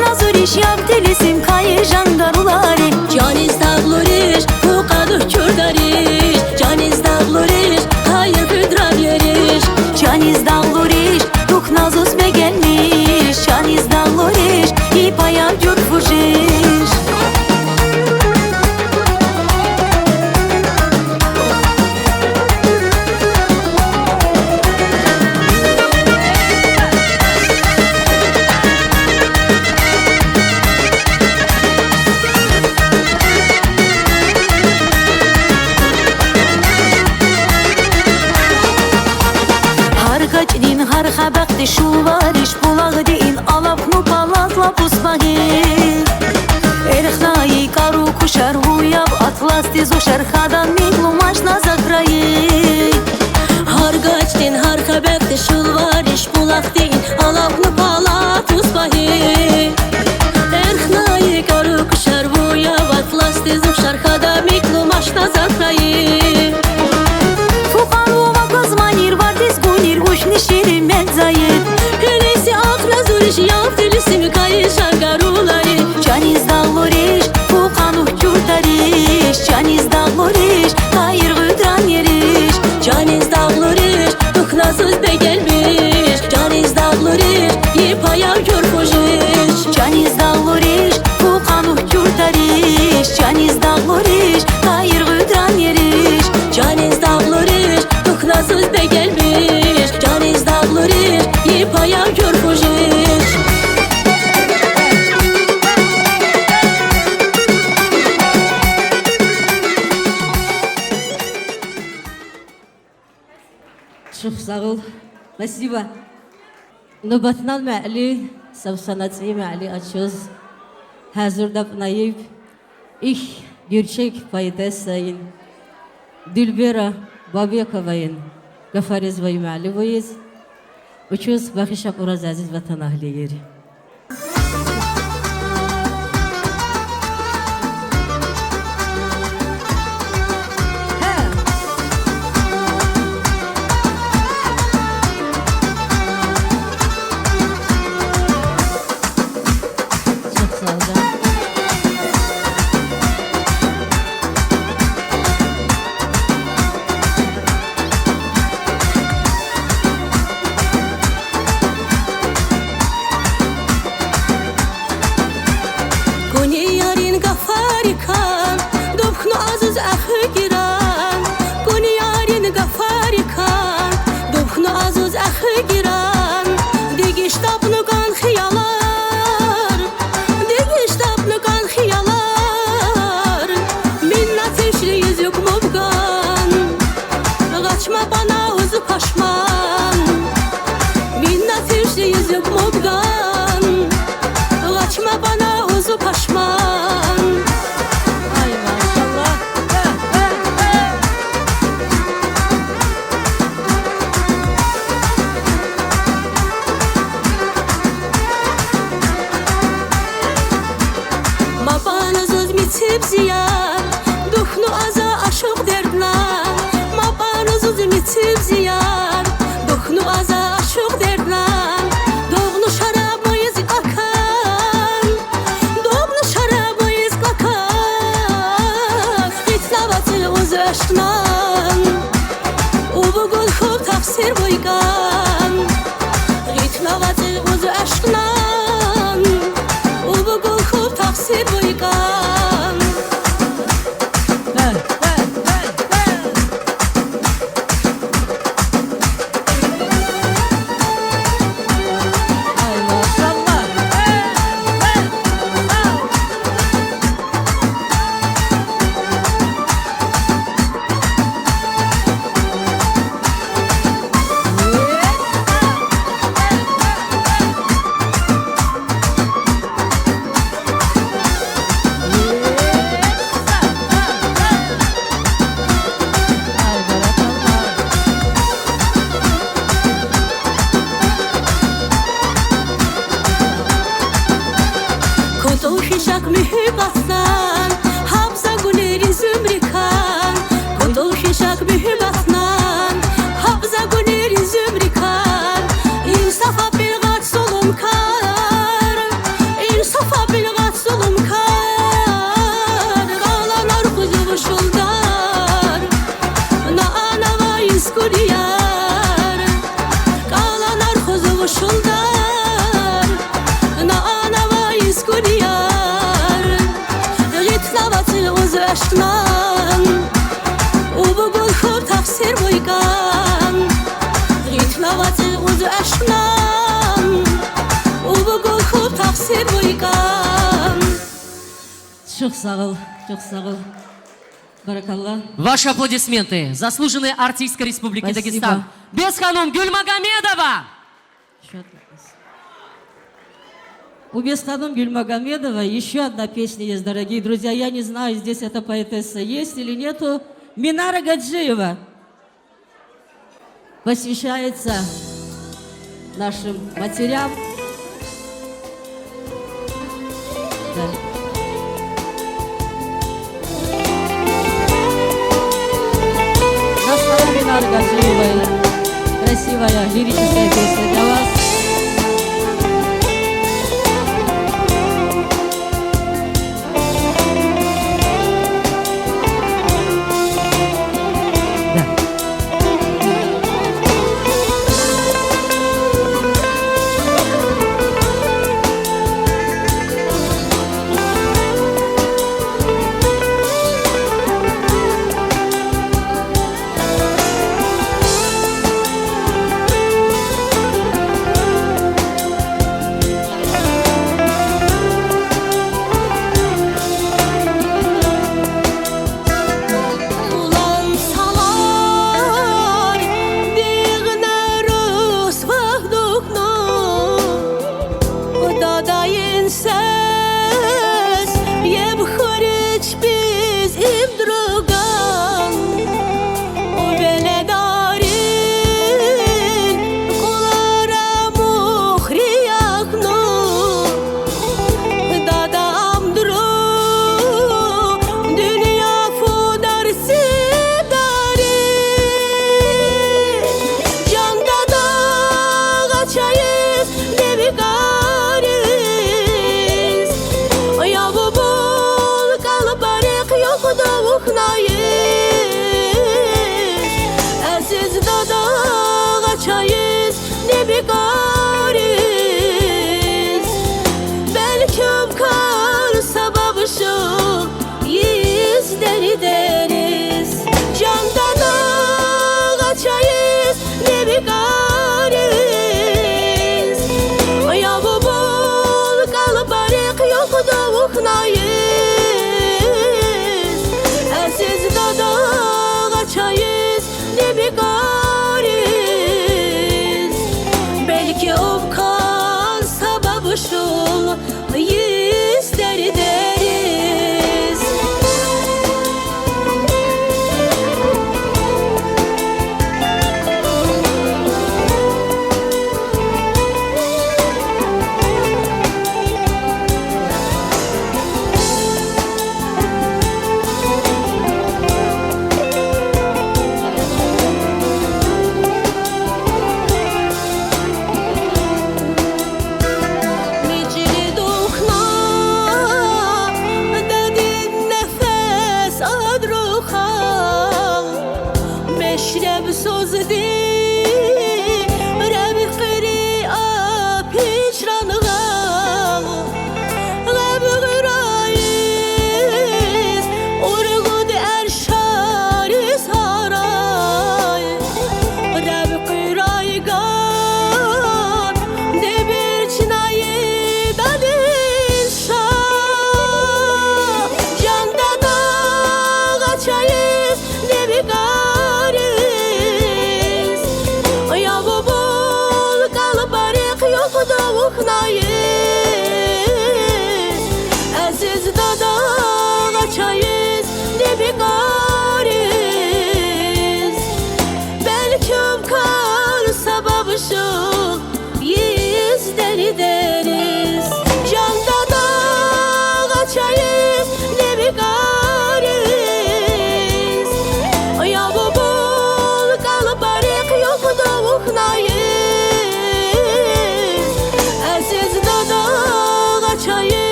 Nazuriş yaptilisim kayı jandarulari Caniz dağluriş bu kaduh kürdariş Caniz dağluriş hayır hüdran yeriş Caniz dağluriş duk nazus begelmiş Caniz dağluriş ipaya gök fujiş Har xabaqdi şulvarish bulagdi in alapnu palatla pusbagi Erxnayi karu kushar huyab atlasti zushar khadan miglumash na zakrayi Har gachdin har xabaqdi şulvarish bulagdi in alapnu palat pusbagi Erxnayi karu kushar huyab atlasti zushar khadan miglumash na zakrayi Fuqan uva kazmanir vardis gunir ushni shirin medzayir Hülesi akla zurish yaptilisim kayı şangarulari Caniz dağlurish fuqanuh kürdarish Caniz dağlurish hayır gıdran yerish Caniz dağlurish tuknasız begelmiş Caniz dağlurish yipaya kör fujish Caniz dağlurish fuqanuh kürdarish Caniz dağlurish hayır gıdran yerish Caniz dağlurish tuknasız begelmiş Caniz dağlurish yipaya kör fujish Çok sağ ol. Спасибо. Nöbetinden məli, savsanatçıyı məli açız. Hazırda nayib. İlk gerçek paydaşsayın. Dilbera Babekova'yın. Gafarizva'yı məli boyuz. Uçuz bakışap uraz aziz vatan ahli yeri. bitib ziyan Duxnu aza aşıq derdlan Mabanızız bitib ziyan Duxnu aza aşıq derdlan Doğnu şarabayız qakan Doğnu şarabayız qakan İtlavatı uz aşknan Ubugul xub tafsir boygan İtlavatı uz aşknan Ubugul xub tafsir boygan Kutuluşak mühibbatlan Habza güleri zümrikan Kutuluşak mühibbatlan Habza güleri zümrikan İnsafa bilgat solum kar İnsafa bilgat solum kar Kalanar kuzu şuldar Na ana vayız kuriyar Kalanar kuzu şuldar Na ana vayız kuriyar Gitlavatı uz aşknan Ubugul xub tafsir boygan Gitlavatı uz aşknan Ubugul xub tafsir boygan Çok sağ ol, çok sağ ol. Баракалла. Ваши аплодисменты. Заслуженная артистка Республики Дагестан. Бесханум Гюльмагомедова. У Бесханум Гюльмагомедова еще одна песня есть, дорогие друзья. Я не знаю, здесь эта поэтесса есть или нету. Минара Гаджиева. Посвящается нашим матерям. Да. На слова Минары Гаджиевой красивая лирическая песня для вас. Aziz dada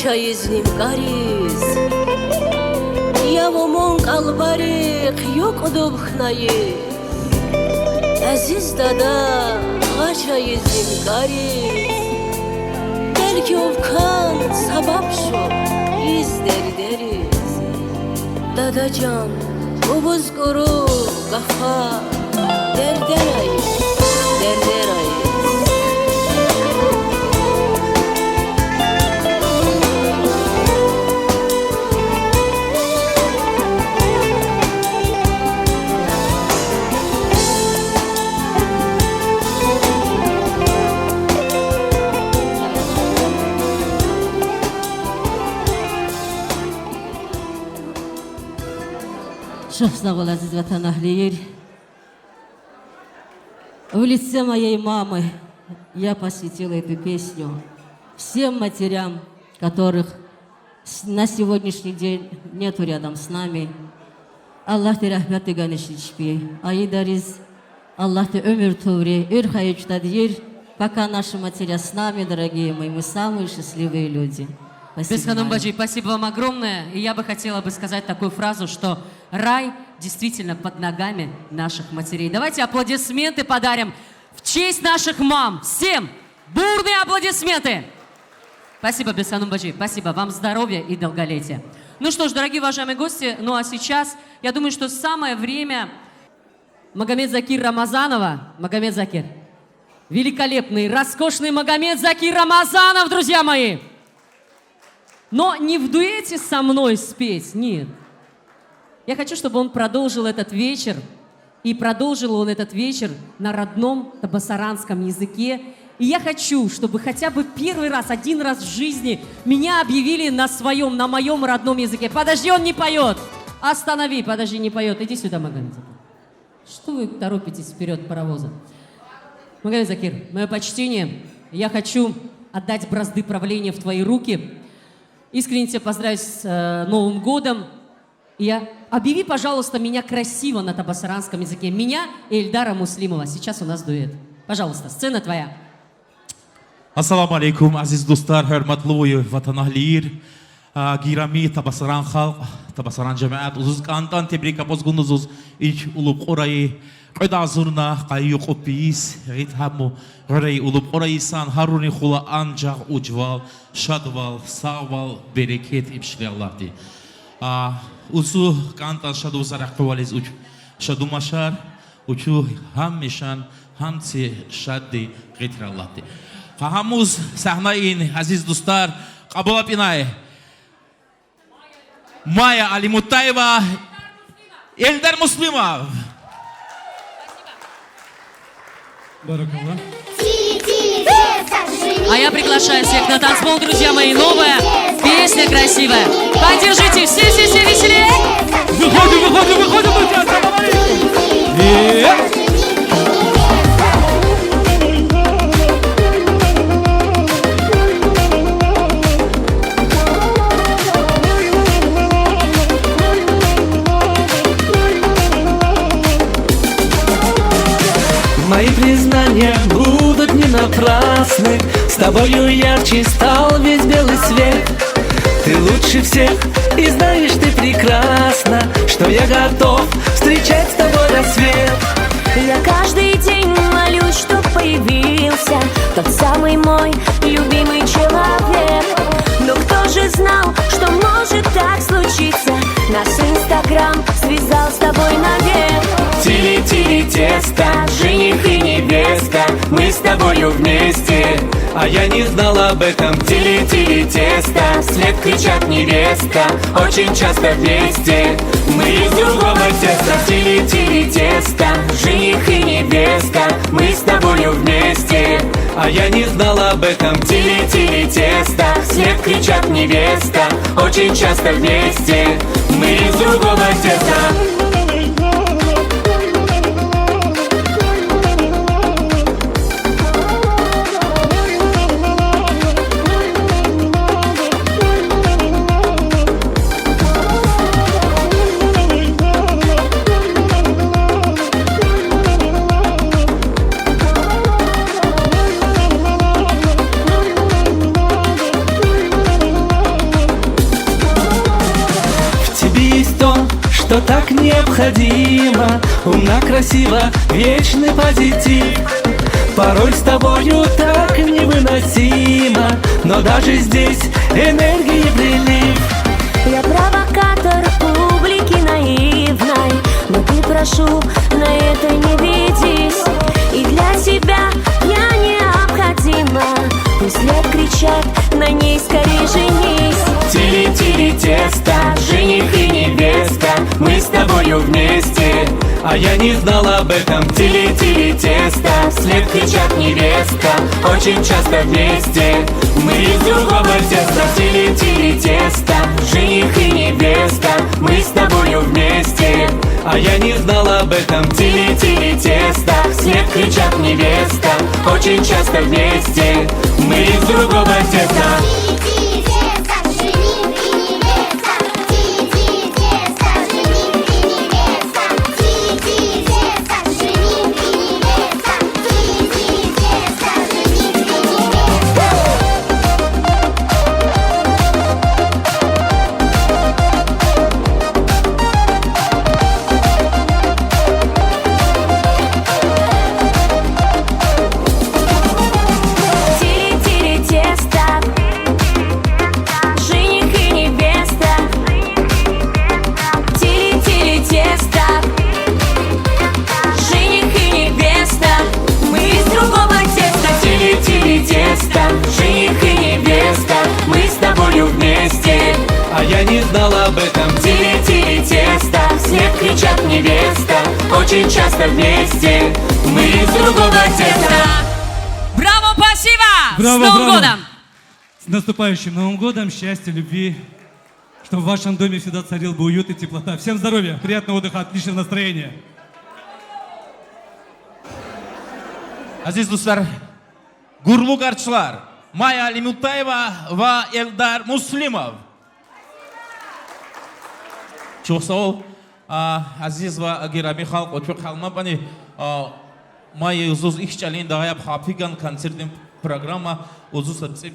çayiznim gariz Yavomon kalbarik yok dobxnayı Aziz dada çayiznim gariz Belki ovkan sabab şu iz deriz Dadacan ubuz kuru kafa derderayız derderayız Çok sağ ol, aziz vatan ahliyer. В лице моей мамы я посвятила эту песню всем матерям, которых на сегодняшний день нету рядом с нами. Аллах ты рахмәті ганешичпи. Аидарис, Аллах ты ömür туври, ür дир. Пока наши матеря с нами, дорогие мои, мы самые счастливые люди. Бесханум Баджи, спасибо вам огромное. И я бы хотела бы сказать такую фразу, что рай действительно под ногами наших матерей. Давайте аплодисменты подарим в честь наших мам. Всем бурные аплодисменты. Спасибо, Бесханум Баджи. Спасибо. Вам здоровья и долголетия. Ну что ж, дорогие уважаемые гости, ну а сейчас, я думаю, что самое время Магомед Закир Рамазанова. Магомед Закир. Великолепный, роскошный Магомед Закир Рамазанов, друзья мои. Но не в дуэте со мной спеть, нет. Я хочу, чтобы он продолжил этот вечер, и продолжил он этот вечер на родном табасаранском языке. И я хочу, чтобы хотя бы первый раз, один раз в жизни меня объявили на моем родном языке. Подожди, он не поет. Останови, подожди, не поет. Иди сюда, Магомед Закир. Что вы торопитесь вперед паровоза? Магомед Закир, мое почтение. Я хочу отдать бразды правления в твои руки. Искренне тебя поздравить с Новым годом. Объяви, пожалуйста, меня красиво на табасаранском языке. Меня и Эльдара Муслимова. Сейчас у нас дуэт. Пожалуйста, сцена твоя. Ассаламу алейкум, азиз достар, hörmatli vatan ahliyer. Girami Tabasaran xalq, Tabasaran cemaat, uzuz kantan tebrik apozgunduzuz ilk ulup orayı Qada zurna qayu qopis, git hamu orayı ulup orayısan haruni xula ancaq ucval, şadval, sağval, bereket ibşli Allah di. Uzu kantan şadu zaraq quvaliz uç, şadu maşar, uçu hammişan, hamsi şaddi gitr Allah di. Qahamuz sahnayin, aziz dostlar, qabula pinay. Майя Алимутаева, Эльдар Муслимов. А я приглашаю всех на танцпол, друзья мои. Новая песня красивая. Поддержите, все веселее. Выходим, друзья. Мои признания будут не напрасны. С тобою ярче стал весь белый свет. Ты лучше всех и знаешь ты прекрасно, что я готов встречать с тобой рассвет. Я каждый день молюсь, чтоб появился тот самый мой любимый человек. Но кто же знал, что может так случиться? Наш Инстаграм связал с тобой навек. Тили-тили тесто, жених и невеста, мы с тобою вместе, а я не знал об этом. Тили-тили тесто, вслед кричат невеста, очень часто вместе, мы из другого теста. Тили-тили тесто, жених и невеста, мы с тобою вместе, а я не знал об этом. Тили-тили тесто, вслед кричат невеста, очень часто вместе, мы из другого теста. что так необходимо. Умна, красива, вечный позитив. Порой с тобою так невыносимо, но даже здесь энергии прилив. Я провокатор публики наивной, но ты, прошу, на это не ведись. И для тебя я необходима. Пусть лет кричат, на ней скорее женись. Тили-тили тесто, жених и невеста, мы с тобою вместе, а я не знала об этом. Тили-тили тесто, вслед кричат невеста, очень часто вместе, мы из другого теста. Тили-тили тесто, жених и невеста, мы с тобою вместе, а я не знала об этом. Тили-тили тесто, вслед кричат невеста, очень часто вместе, мы из другого теста. Жених и невеста, мы с тобою вместе, а я не знала об этом. Тили-тили тесто, вслед кричат невеста, очень часто вместе, мы из другого теста. Браво, спасибо! Браво, С Новым браво. годом! С наступающим Новым годом, счастья, любви, чтобы в вашем доме всегда царил бы уют и теплота. Всем здоровья, приятного отдыха, отличного настроения. Aziz do'stlar, gurlugarchilar Maya Alimutayeva va Eldar Muslimov. Çok sağ ol. Aziz ve girami xalq ochuq xalma bani Maya uzuz işçalin dağayab hafigan konsertин программа uzuz atib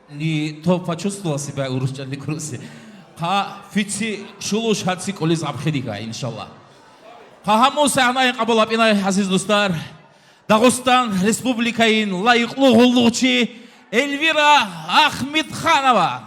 ni to почувствовал себя урусчали круси. Ха фици шулуш хатси коли забхидика иншаллах. Ха хаму сахнаи қабулаб инай aziz do'stlar Дагыстан Республикаин лайыклы гуллугчи Эльвира Ахмедханова.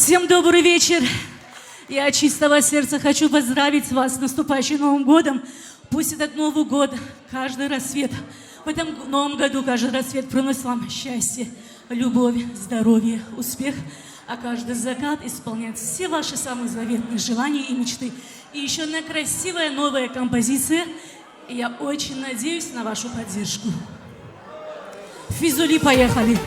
Всем добрый вечер. Я от чистого сердца хочу поздравить вас с наступающим Новым годом. Пусть этот Новый год, каждый рассвет, в этом Новом году каждый рассвет приносит вам счастье, любовь, здоровье, успех. А каждый закат исполняет все ваши самые заветные желания и мечты. И еще одна красивая новая композиция. И я очень надеюсь на вашу поддержку. Физули, поехали!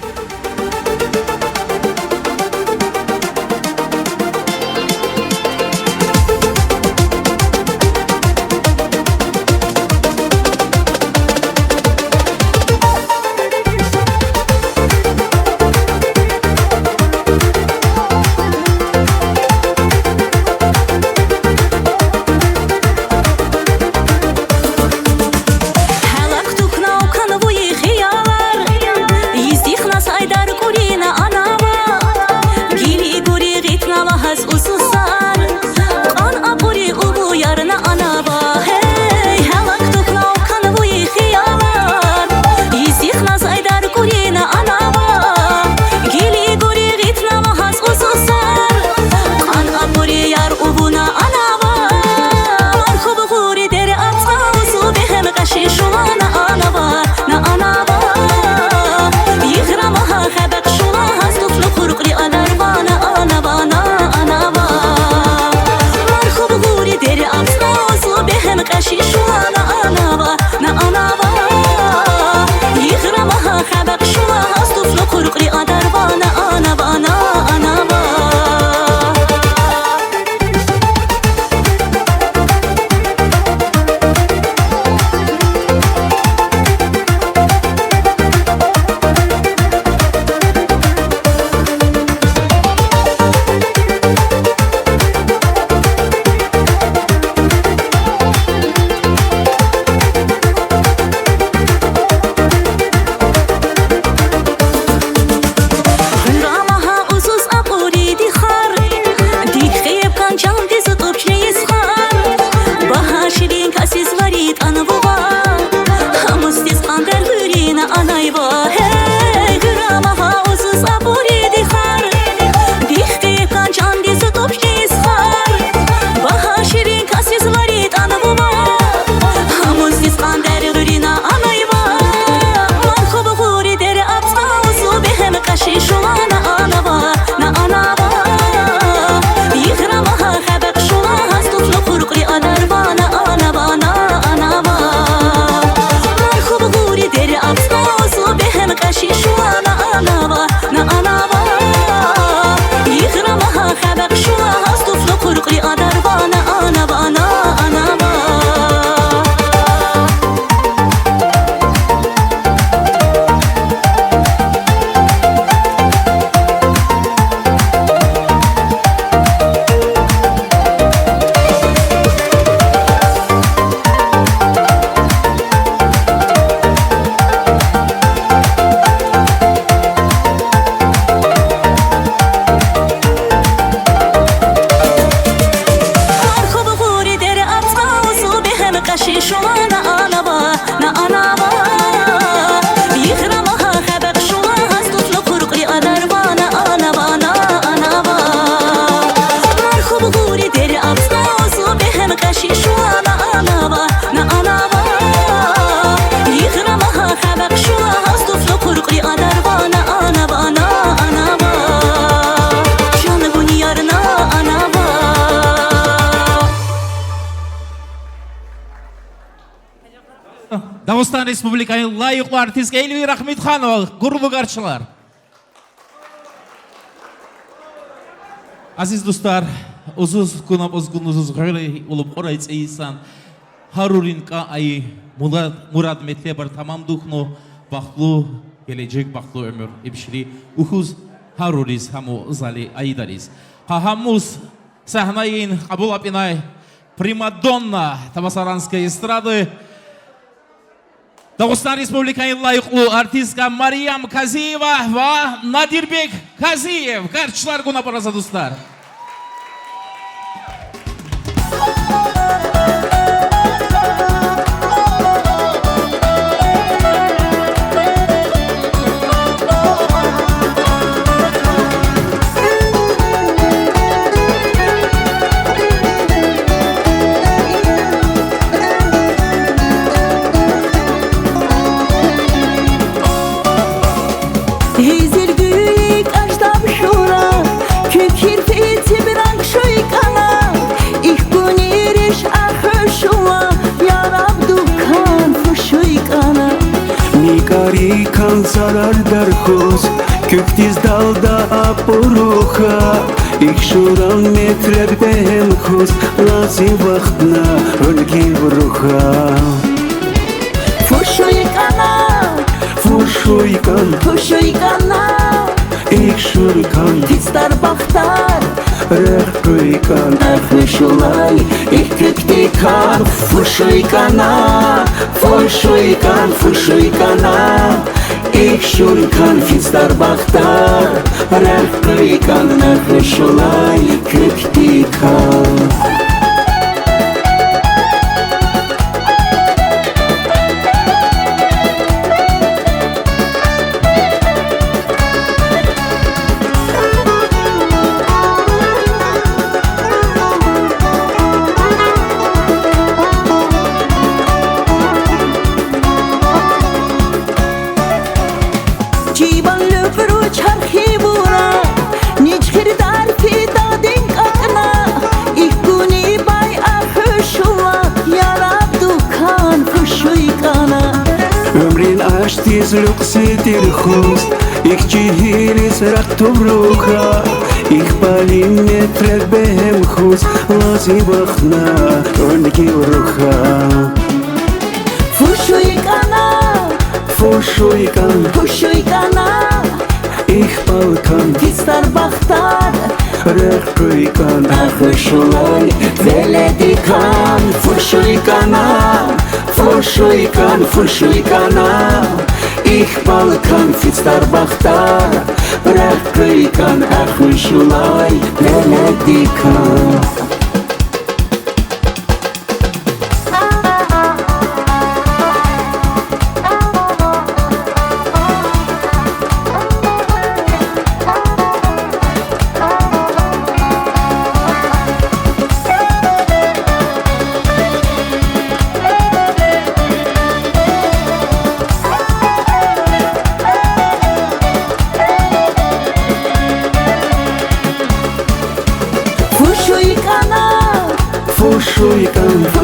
Дагыстан Республиканың лайықты артистка Эльвира Ахметханова, гурлыгарчылар. Азиз достар, узуз күнап узгунузуз гыйлы улуп орайц эйсан. Харуринка айы Мурад Метле бар тамам духну бахтлу келечек бахтлу ömür ибшри ухуз Харуриз хаму зали айдарис. Хахамус сахнайын кабул апинай примадонна Табасаранской эстрады. Дагыстан Республиканың лайықты артистка Мариям Казиева ва Надирбек Казиев. Карчылар күнап ораса достар. balda apuruha İlk şuran metreb behem khus Lazi vaxtna ölgi vuruha Fuşuykan İlk şurkan Tistar baktar Rehkuykan Ahvişulay İlk küktikan Fuşuykana Fuşuykana İlk şurkan Tistar baktar Rehkuykan Ahvişulay Küktikan Ashtiz luqsitir khus Ik chihilis raqtubruka Ik palimetre behem khus Lazi vaxna Öngi uruka Fuşuykana Ich balkan Tistar baktar Rehkuykan Ahvişulay Veledikan Fuşuykana Ich balkan Tistar baktar Rehkuykan Ahvişulay Veledikan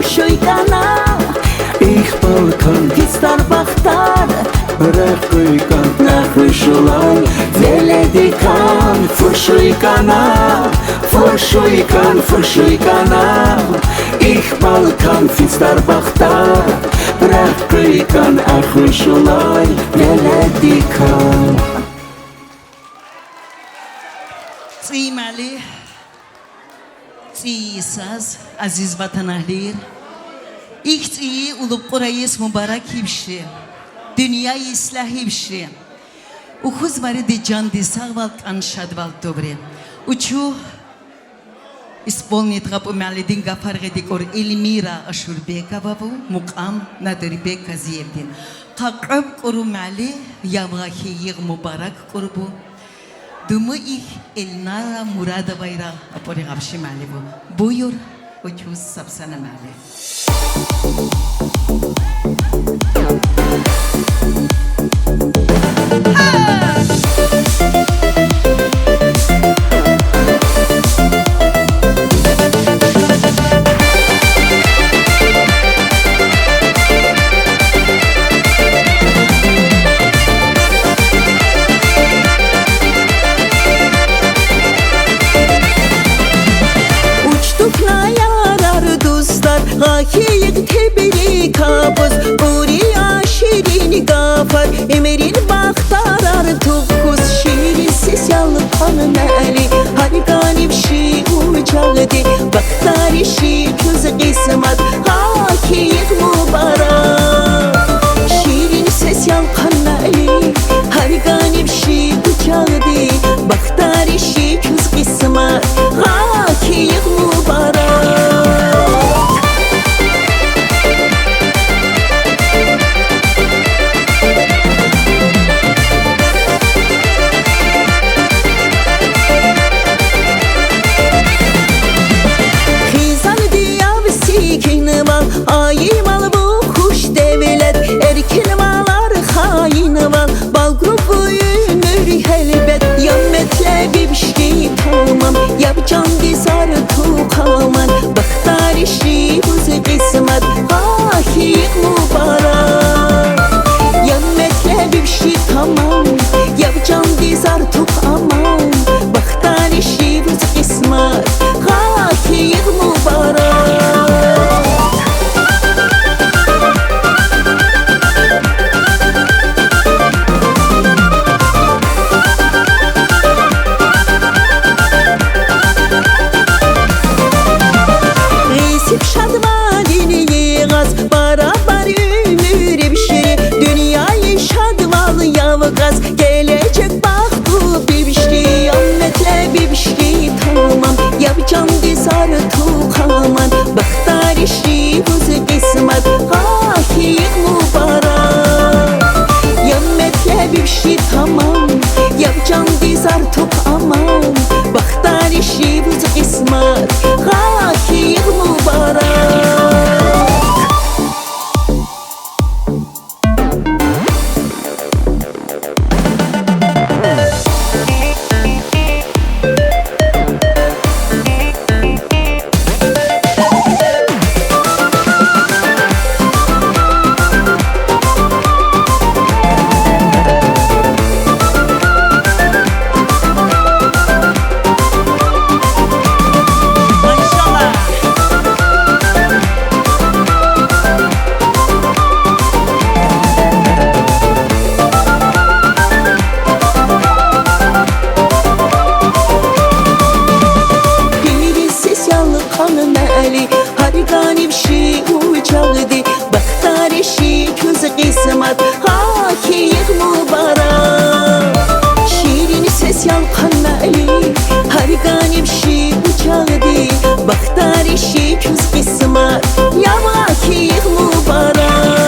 Fuşuykana Ich balkan Tistar baktar Rehkuykan Ahvişulay Veledikan Fuşuykana Ich balkan Tistar baktar Rehkuykan Ahvişulay Veledikan Tsiymali Tsiyisaz Aziz vatanahlir İlk tsiyi ulup Qurayis Mubarak hibşi Dünyayı islah hibşi Ukhuz bari de can de sağval kanşadval dobre Uçu исполнит раб умялидин гафаргедик ор Эльмира Ашурбекова бу Муқам Надырбек Казиевдин Қақраб Qurumali Явгахи Йиг Мубарак Qurbu Думы их Эльнара Muradovayra апори гавши мали бу Buyur uçuz sapsana mali Gakiyik tebili kabız Uriya şirin gafar Emerin baktara علی هر گانیم شی او چاقدی بختاری شی کز قسمت هاکی یک مبارک شیرین ses yalqan علی هر گانیم شی او چاقدی بختاری شی کز قسمت یواکی یک مبارک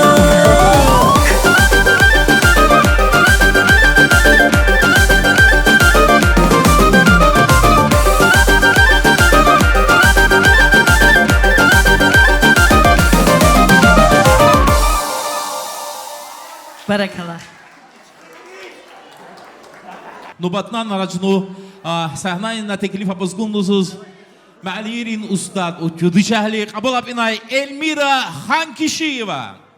Barakallah. Nubatnan aracını sahnayına teklif yapıskundusuz. Ma'lirin ustad uçudu şehli kabul apinay Elmira Hankişiyeva.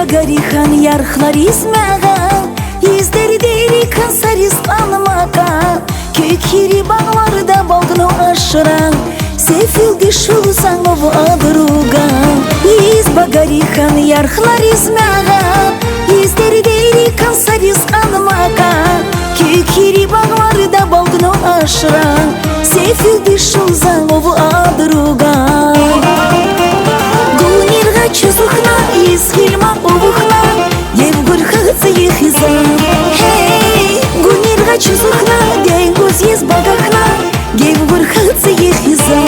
Багарихан ярхларис мага Издери дери кансарис анмака Кекири багларда болгну ашра Сефилди шулсан в адруга Из багарихан ярхларис мага Издери дери кансарис анмака Кекири багларда болгну ашра Сефилди шулсан в адруга Гунирга чузухна из хильма обухна Евгурхаца ехиза Хей, гунирга чузухна Гейгуз ез багахна Евгурхаца ехиза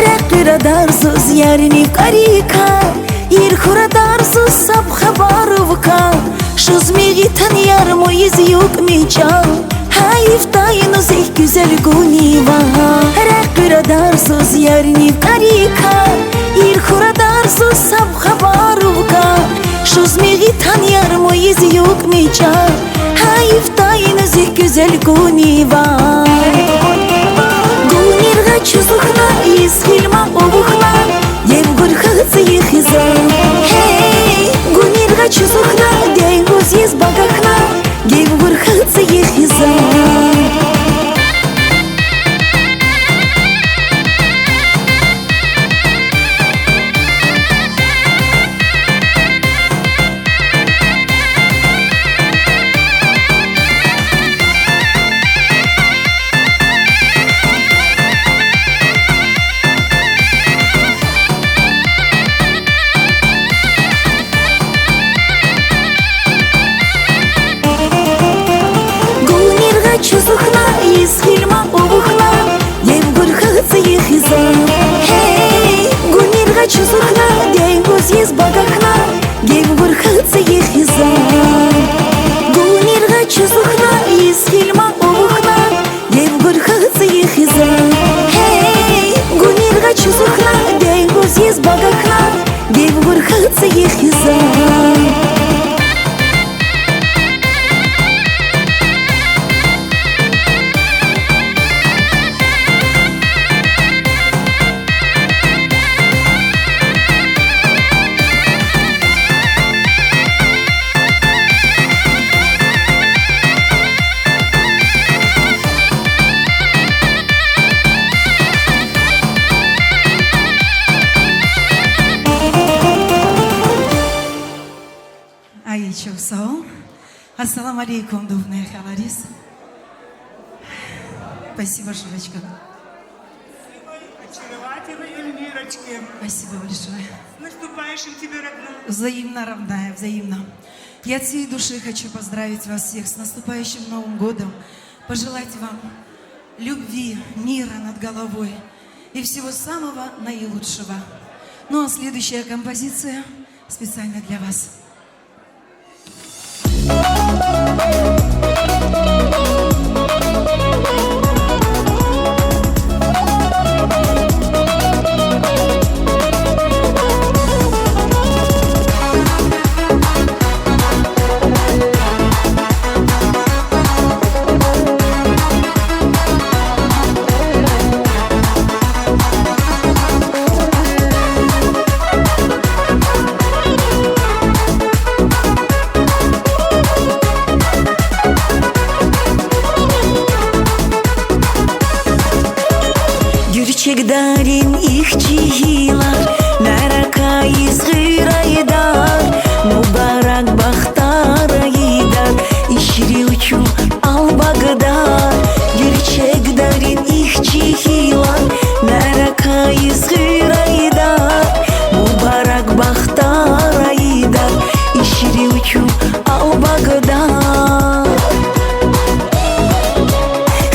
Ракира дарзуз ярни в карика Ирхура дарзуз саб хабаровка Şuzmiritan yarmo iz yok miçal Hayıftayın zeh güzel guniva Rakıra darsuz yarni karika İrhura darsuz sab habarovka Şuzmiritan yarmo iz yok miçal Hayıftayın zeh güzel guniva Gunirga çuzuhna iz hilma obuhna Yevgurhadze yehiza Hey, gunirga çuzuhna Гейгуз ез багахна Гейгурхаца ехиза Чузухна из хильма обухна Евгурхаца ехиза Хей, гунирга чузухна Гейгуз ез багахна Евгурхаца ехиза Гунирга чузухна из хильма обухна Евгурхаца ехиза Хей, гунирга чузухна Гейгуз ез багахна Евгурхаца ехиза Çok sağ ol. Ассаламу алейкум, духная халарис. Спасибо, Шурочка. Очаровательной Эльмирочке. Спасибо большое. С наступающим тебя, родная. Взаимно, родная, взаимно. Я от всей души хочу поздравить вас всех с наступающим Новым годом. Пожелать вам любви, мира над головой и всего самого наилучшего. Ну а следующая композиция специально для вас. Gerçeklerin ihçiler Merakayız gıraydar Mübarek bahtara gider İşri uçum al bagdar Gerçeklerin ihçiler Merakayız gıraydar Mübarek bahtara gider İşri uçum al bagdar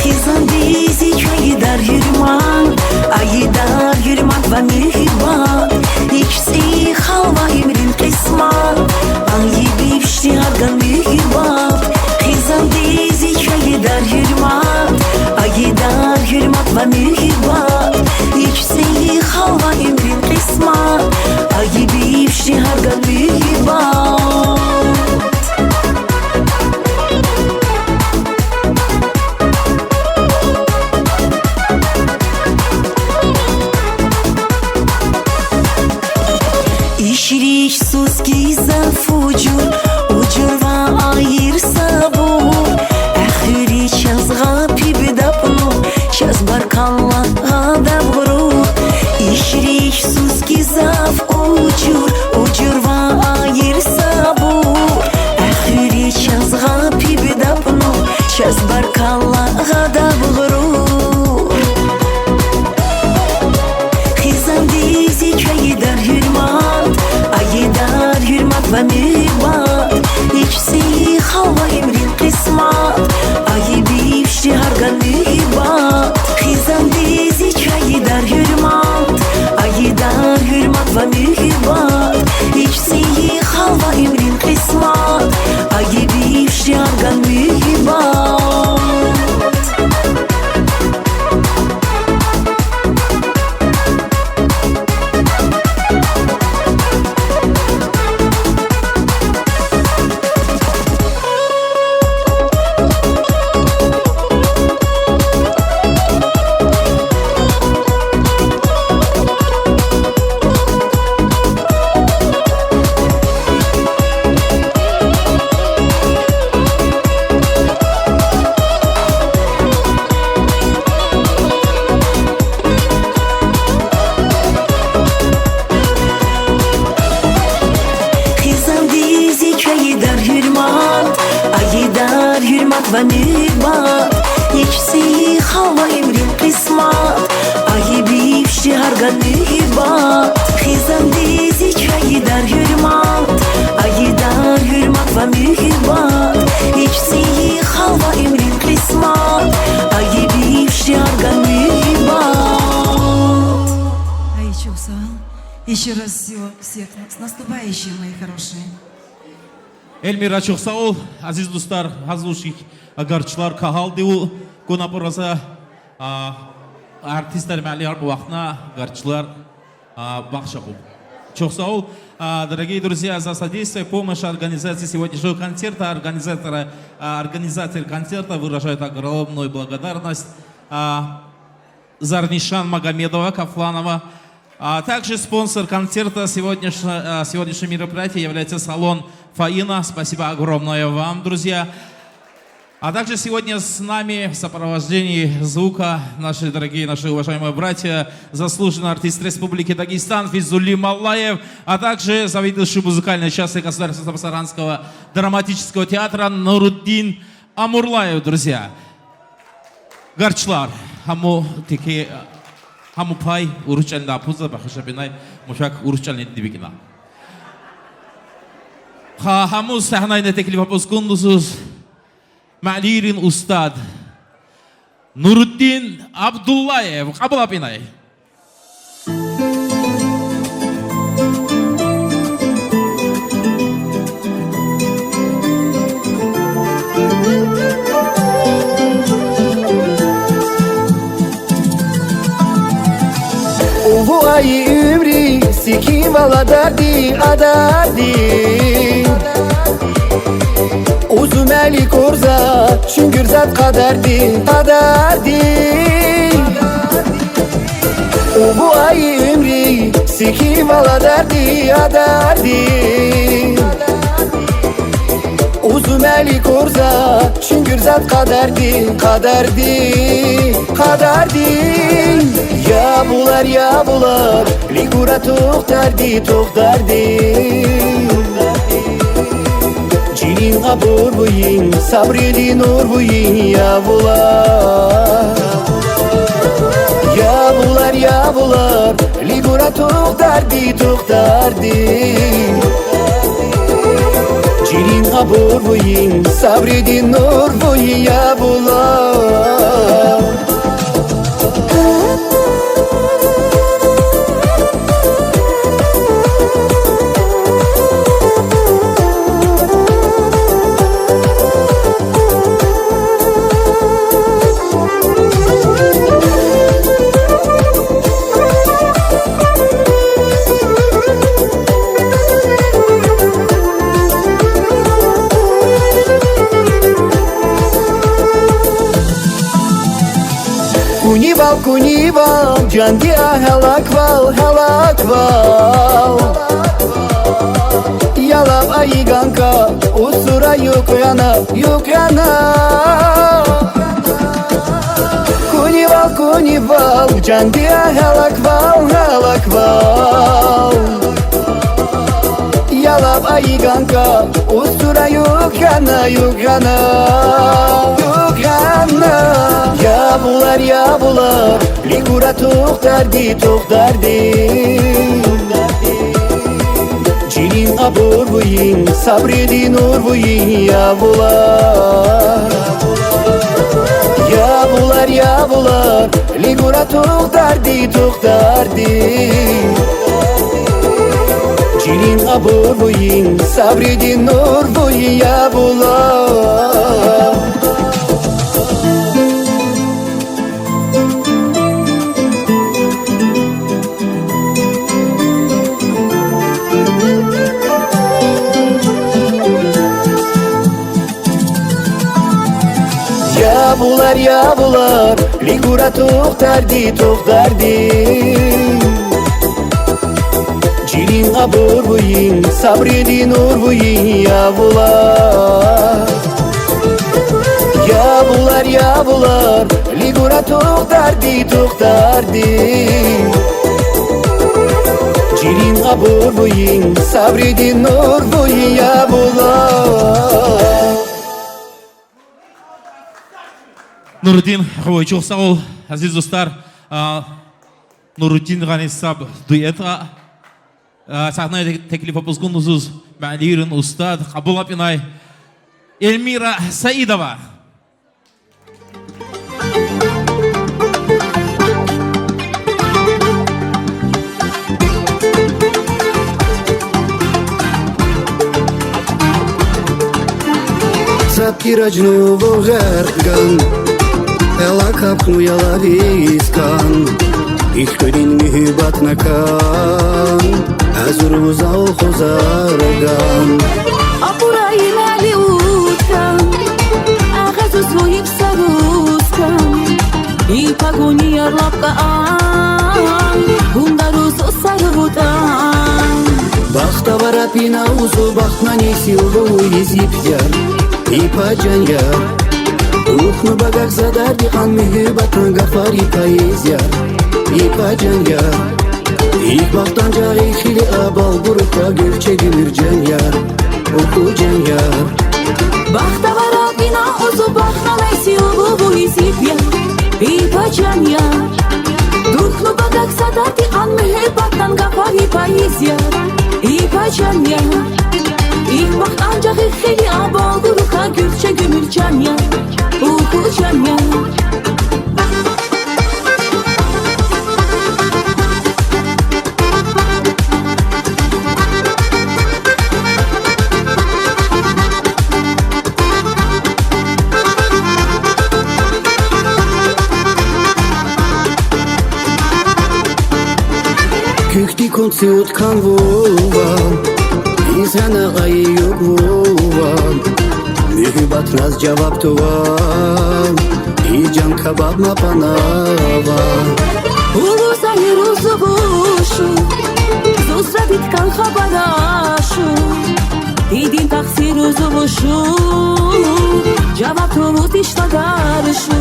Hizan dizi çayıdar yürüman Ayıdar yürümak ve mühibbat İkisi halva emrin kısmat Ayı bifşti hargan mühibbat Hizan dizi çayıdar yürüman Ayıdar yürümak ve mühibbat İkisi halva emrin kısmat Ayı bifşti hargan mühibbat İşriş suski zafucur Ucur ve ayır sabur Ahiri çazga pibdapnu Çaz barkalla gadab gurur İşriş suski zaf ucur Ucur ve ayır sabur Ahiri çazga pibdapnu Çaz barkalla gadab gurur Hizan dizi çayıdar hürmat Ayıdar hürmat ve mühibbat İkisi hava emrin kısmat Ayı bifşti hargan mühibbat Hizan dizi çayıdar hürmat Ayıdar hürmat ve mühibbat İkisi hava emrin kısmat Ayı bifşti hargan mühibbat ve mühibbat İkisi hava emrin kısmat Ayı bifşti hargan mühibbat Hizan dizi çayıdar hürmat Ayıdar hürmat ve mühibbat İkisi hava emrin kısmat Ayı bifşti hargan mühibbat Ай, çok sağ ol. Еще раз всех с наступающим, мои хорошие. Эльмира, çok sağ ol. Aziz dostlar, hazırlık agarçılar kahal diyor. Kona porasa artistler maliar bu vaxtına agarçılar бахшаху. Çok sağ ol. Дорогие друзья, за содействие, помощь организации сегодняшнего концерта. Организатор концерта выражает огромную благодарность. Зарнишан Магомедова, Кафланова. Также спонсор концерта сегодняшнего мероприятия является салон Фаина. Спасибо огромное вам, друзья. А также сегодня с нами в сопровождении звука наши дорогие, наши уважаемые братья, заслуженный артист Республики Дагестан Физули Маллаев, а также заведующий музыкальной части Государственного Табасаранского драматического театра Нуруддин Амурлаев, друзья. Гарчлар, хаму пай, уручальный апуза, бахашабинай, мушак уручальный дибигина. Хаму сахнайна теклиф апускундусуз, Ma'lirin Ustad Nuruddin Abdullayev. Qabul apinay. Bu ay ümri sikim vala derdi adardi Uzun eli korza çünkü zat kaderdi Bu ay ümri sikim vala derdi adardi Uzun eli korza çünkü zat kaderdi Ya bular Ligura tok derdi Cilin abur buyin Sabrili nur buyin Ya bular Ya bular Ligura tok derdi Cilin abur buyin Sabrili nur buyin Ya bular Kunival, can dia helak val Yalap ayiganka, usura yuk yana Kunival, can dia helak val Yalap ayiganka, usura yuk yana Ya bular Ligura tok derdi Cilin abur buyin Sabrili nur buyin Ya bular Ya bular Ligura tok derdi Cilin abur buyin Sabrili nur buyin Ya bular Ya bular Ligura tok derdi Cilin abur buyin Sabrili nur buyin Ya bular Ya bular Ligura tok derdi Cilin abur buyin Sabrili nur buyin Ya bular Нурудин, çok sağ ol, aziz dostlar. Nurudin Ganisab dueta. Sahneye teklif yapıskundusuz. Malirin ustad, kabul yapınay. Elmira Saidova. Zapirajnu vogergan Ela kapnu yala viskan İhkörin mühübat nakan Azur uzal hozargan Apurayı mali utkan Ağazı soyup saruskan İ pagoni yarlapka an Bundaruzu sarıvudan Bakta varapina uzu bakna nesi uvu izipyar İpacan yar Ruhnu bagak zadar dikan mühübatın gafari payiz yar İpacan yar İlk baktan cari xili abal burukta gülçe gümürcan yar Okucan yar Bakta varapina uzu bakna nesi uvu izipyar İpacan yar Ruhnu bagak zadar dikan mühübatın gafari payiz yar İpacan yar İlk bak ancak xili abal guruka gülçe gümürcan ya Ukucan ya Kükti konsi utkan vuvan İnsana ayı yok vuvan Mühübat naz cevap tuvan İcan kabab ma panavan Ulu zahir uzu buşu Zusra bitkan habaraşu Didin taksir uzu buşu Cevap tuvut iştagarşu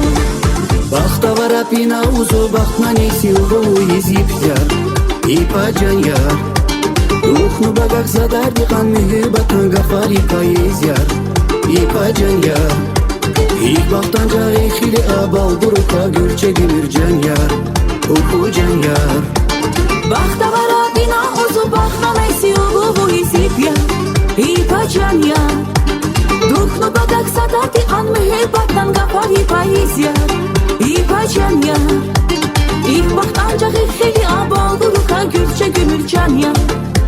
Bakta vara пина узу бахтна не силу изиптяр и паджан яр Духну багах задар дихан мюбатан гафари поэзияр и паджан яр İlk baktan cari xili abal buruka gülçe gümürcan yar Ukucan yar Bахта вара бина узу бахна неси улу изип яр и паджан яр Духну багах задар дихан мюбатан гафари поэзияр и паджан яр İlk baktan cari xili abal buruka gülçe gümürcan yar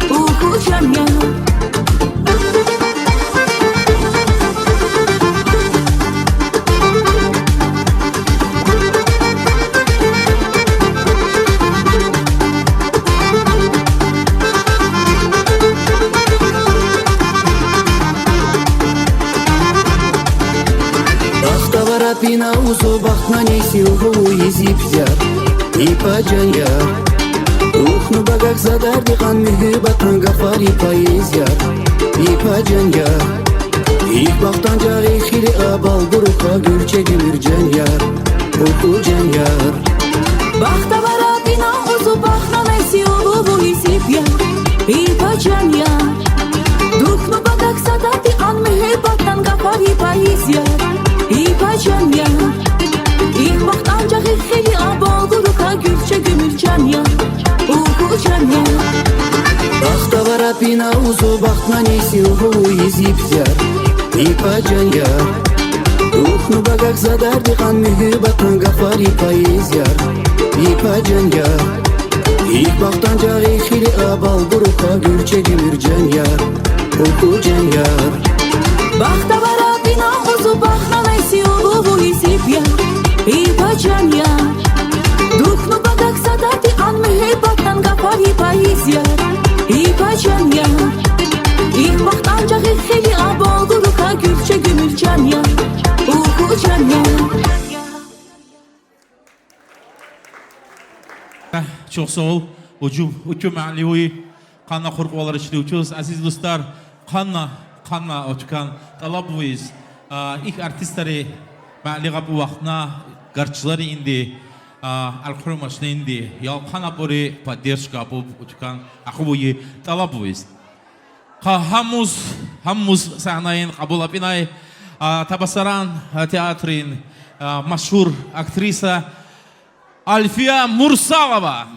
Ukucan yar Пина узу бахтна не силу изиптяр и паджан яр Духну багах задар дихан мюбатан гафари поэзияр и паджан яр İlk baktan cari xili abal buruka gülçe gümürcan yar Ukucan yar Bахта вара бина узу бахна неси улу изип яр и паджан яр Духну багах задар дихан мюбатан гафари поэзияр и паджан яр İlk baktan cari xili abal buruka gülçe gümürcan yar Ukucan yar Бахта вара пина узу бахтна не силу изиптяр и паджан яр Духну багах задар дихан мюбатан гафари поэзияр и паджан яр İlk baktan cari xili abal buruka gülçe gümürcan yar Ukucan yar Bахта вара бина узу бахна неси улу изип яр и паджан яр Духну багах задар дихан мюбатан гафари поэзияр и паджан яр İlk baktan cari xili abal buruka gülçe gümürcan yar Ukucan yar Çok sağ ol. Ucu ma'liwi qanna qurbalar işlewçüz aziz dostlar. Qanna oçkan talabıyız. İlk artistleri ma'liga bu vaqtna garçıları indi. Al-Qurmaşna indi. Yal qanna bori поддержка bu oçkan aqubuyi talabıyız. Hamuz sahnayin qabul apinay Tabasaran teatrin maşhur aktrisa Alfiya Mursalova.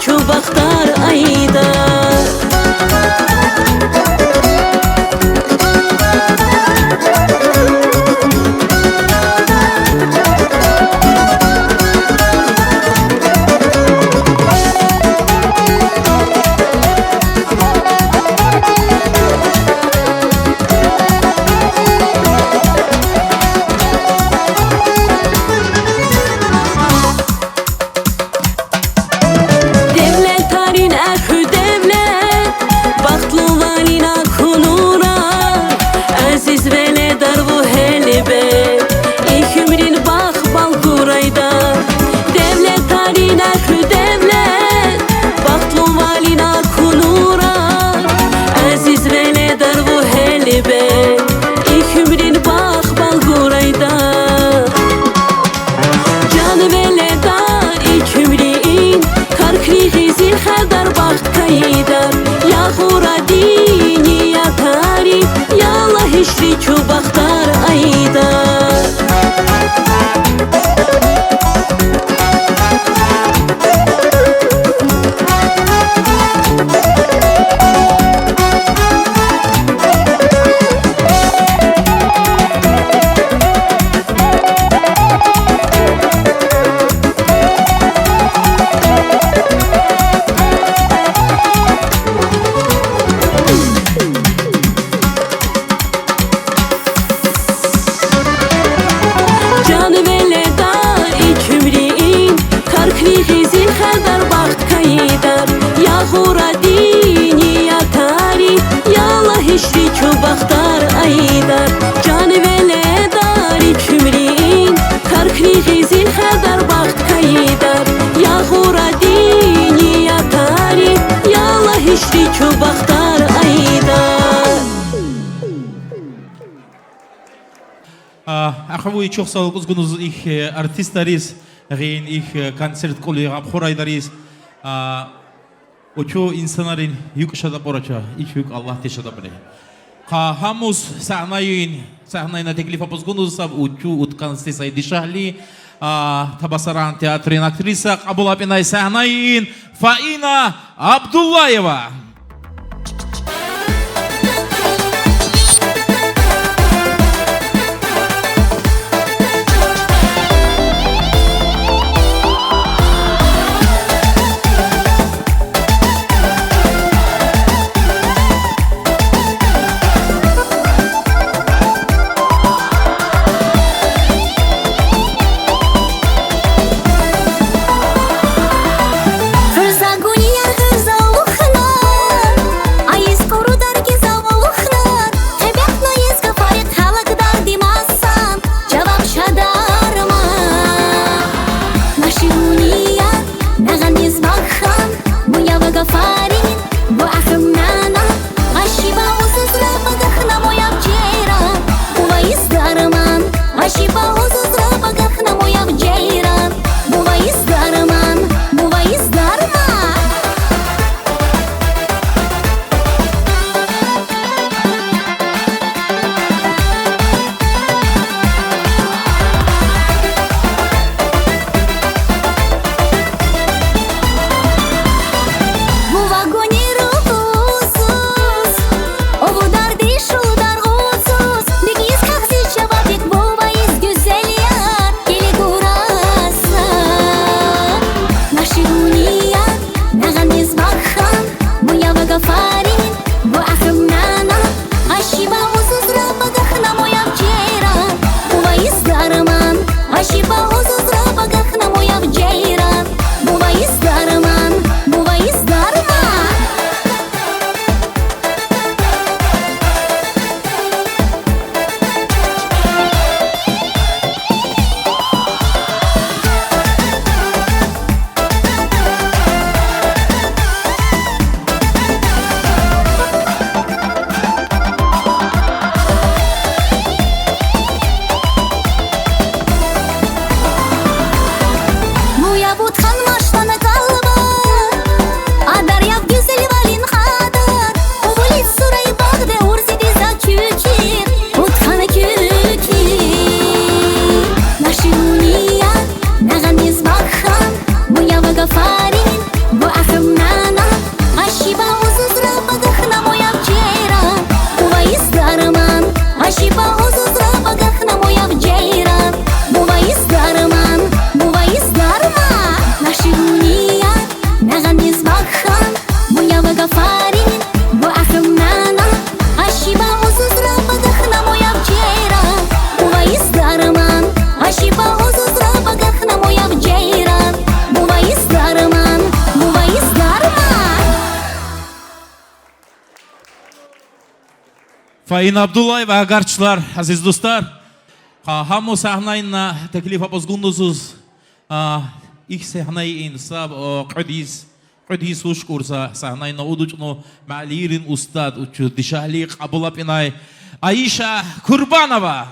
Çubaktar ayda Devlet tarin бахт кайдар я хурадини я тари я лахишри чу бахтар айдар Ахавуи çok sağ olun kuzgunuz ilk artistlarız Reyin ilk konsert kolu Xoraydarız Oço insanların yük şada poraça ilk yük Allah teşada bile Hamus sahnayına teklif apuzgunuz sab uçu utkansti saydı şahli Tabasaran teatrin aktrisa kabul apinay sahnayın Faina Abdullayeva Faina Abdullayeva agarçlar, aziz dostlar. Hamu sahnayına teklif apozgundusuz. İlk sahnayı insab Qudis uş kursa sahnayına uduçno malirin ustad uçu dişahli kabul apinay Ayşe Kurbanova.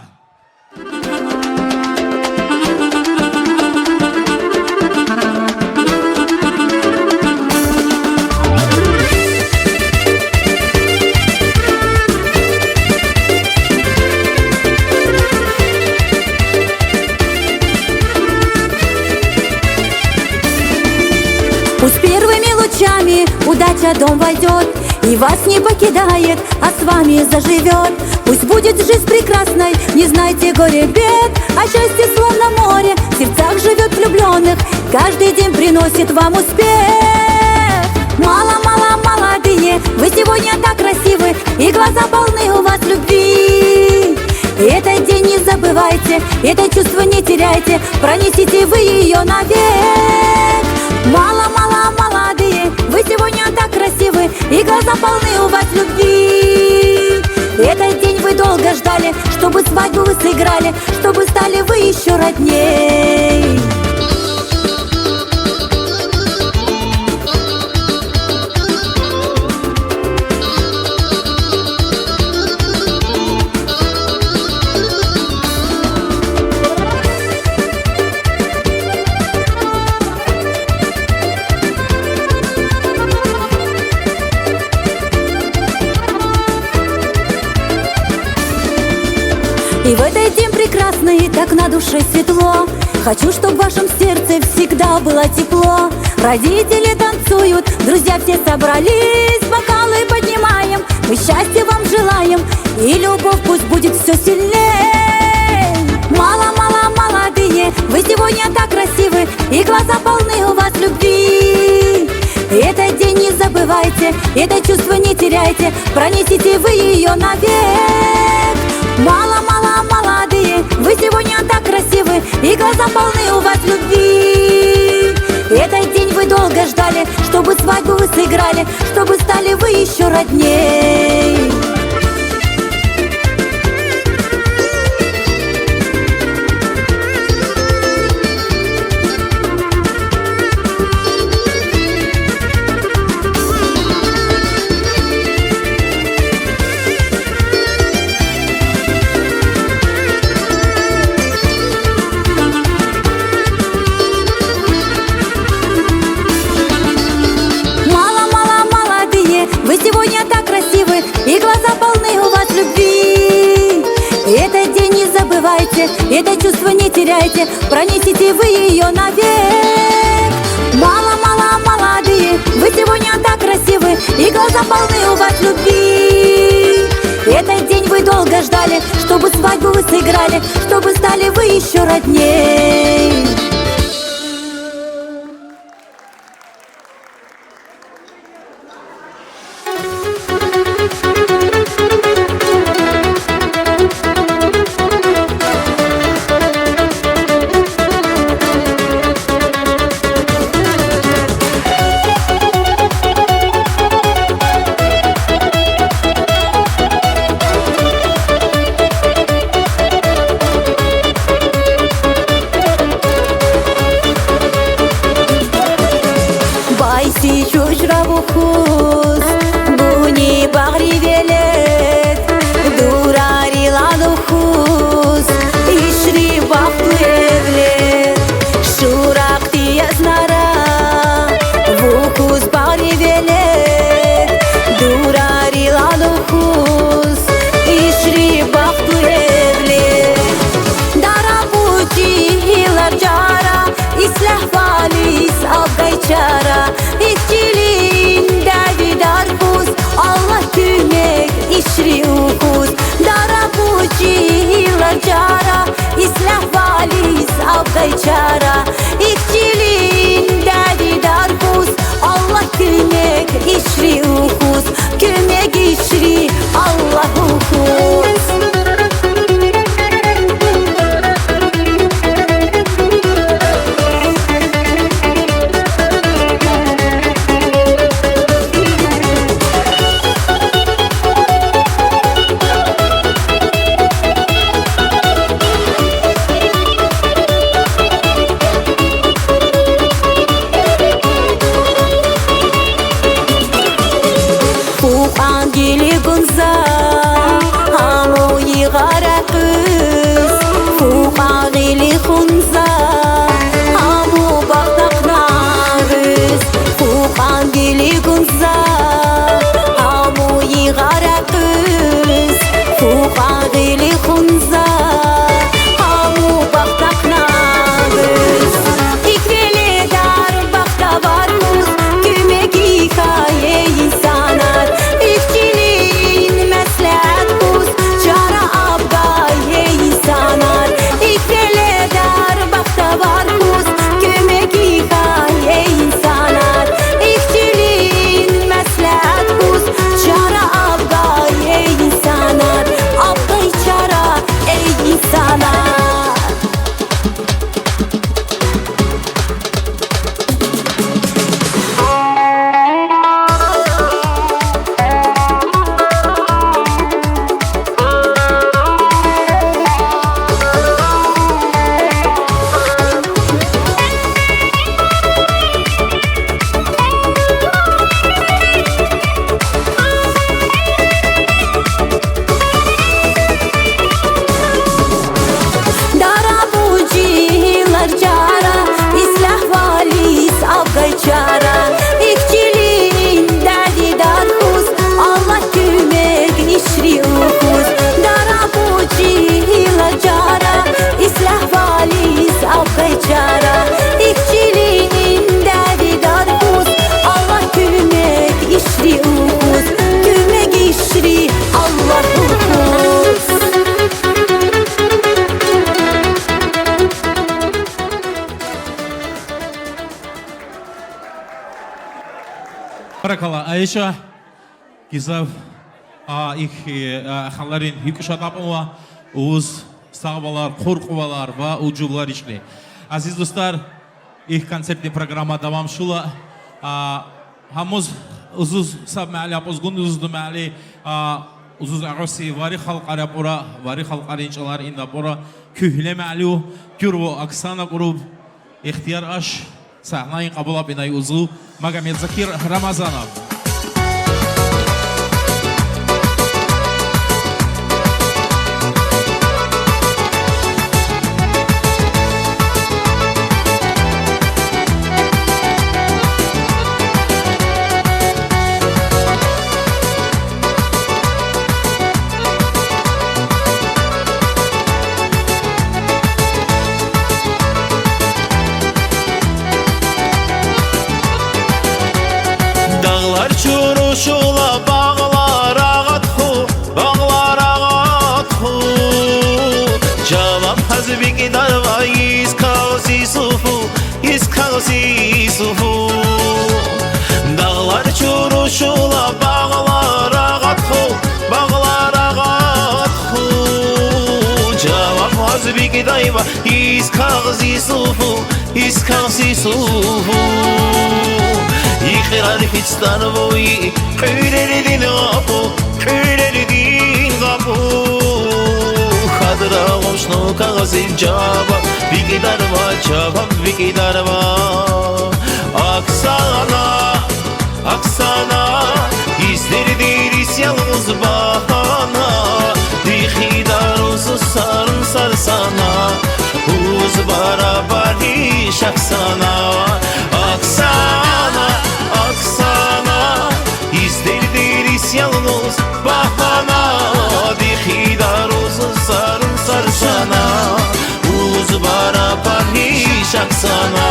удача дом войдет и вас не покидает, а с вами заживет. Пусть будет жизнь прекрасной, не знайте горе бед, а счастье словно море в сердцах живет влюбленных, каждый день приносит вам успех. Мало-мало молодые, вы сегодня так красивы, и глаза полны у вас любви. Этот день не забывайте, это чувство не теряйте, пронесите вы ее навек. Мало-мало молодые, вы сегодня так красивы, и глаза полны у вас любви. Этот день вы долго ждали, чтобы свадьбу вы сыграли, чтобы стали вы еще родней. И в этот день прекрасный, так на душе светло, хочу, чтоб в вашем сердце всегда было тепло. Родители танцуют, друзья все собрались, бокалы поднимаем, мы счастья вам желаем, и любовь пусть будет все сильнее. Мало-мало молодые, вы сегодня так красивы, и глаза полны у вас любви. Этот день не забывайте, это чувство не теряйте, пронесите вы ее навек. Мало-мало молодые, вы сегодня так красивы, и глаза полны у вас любви. Этот день вы долго ждали, чтобы свадьбу вы сыграли, чтобы стали вы еще родней. И глаза полны у вас любви. Этот день не забывайте, это чувство не теряйте, пронесите вы ее навек. Мало-мало молодые, вы сегодня так красивы, и глаза полны у вас любви. Этот день вы долго ждали, чтобы свадьбу вы сыграли, чтобы стали вы еще родней. Aisha Gizav их халарин юкшатапова уз сағбалар, қорқывалар ва уджулар ишле. Азиз достар, их концертный программа давам шула. Хамуз узуз саб мәли апозгун узду мәли узуз агоси вари халқари апора, вари халқари инчалар инда апора күхле мәлю күрво Оксана Куруб ихтияр аш сахнаин қабулап инай узу Магомед Закир Рамазанов. Şula bağlar ağathu, bağlar ağathu. Cevap hazbi gidar va iskağsi sufu. Dağlar çuruşula bağlar ağathu, bağlar ağathu. Cevap hazbi gidar va iskağsi sufu. İkrar fistan boyu köylerin kapı Kadra hoşnu kağızın cevap bir gidar var Aksana izlerdir yalnız bahana Dikidar olsun sarsana Uz barabari şaksana Aksana izlerdir yalnız bahana Dikidar olsun sarsana Uz barabari şaksana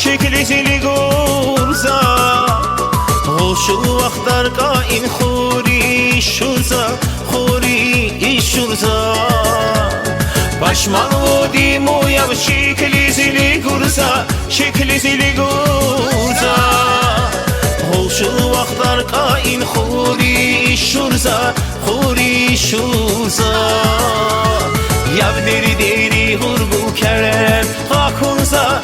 Şeklisili gursa Hoşu vaktar kain khuri şursa Paşman vodi moyav şeklisili gursa Hoşu vaktar kain khuri şursa Yav deri hurbu kerem hakunsa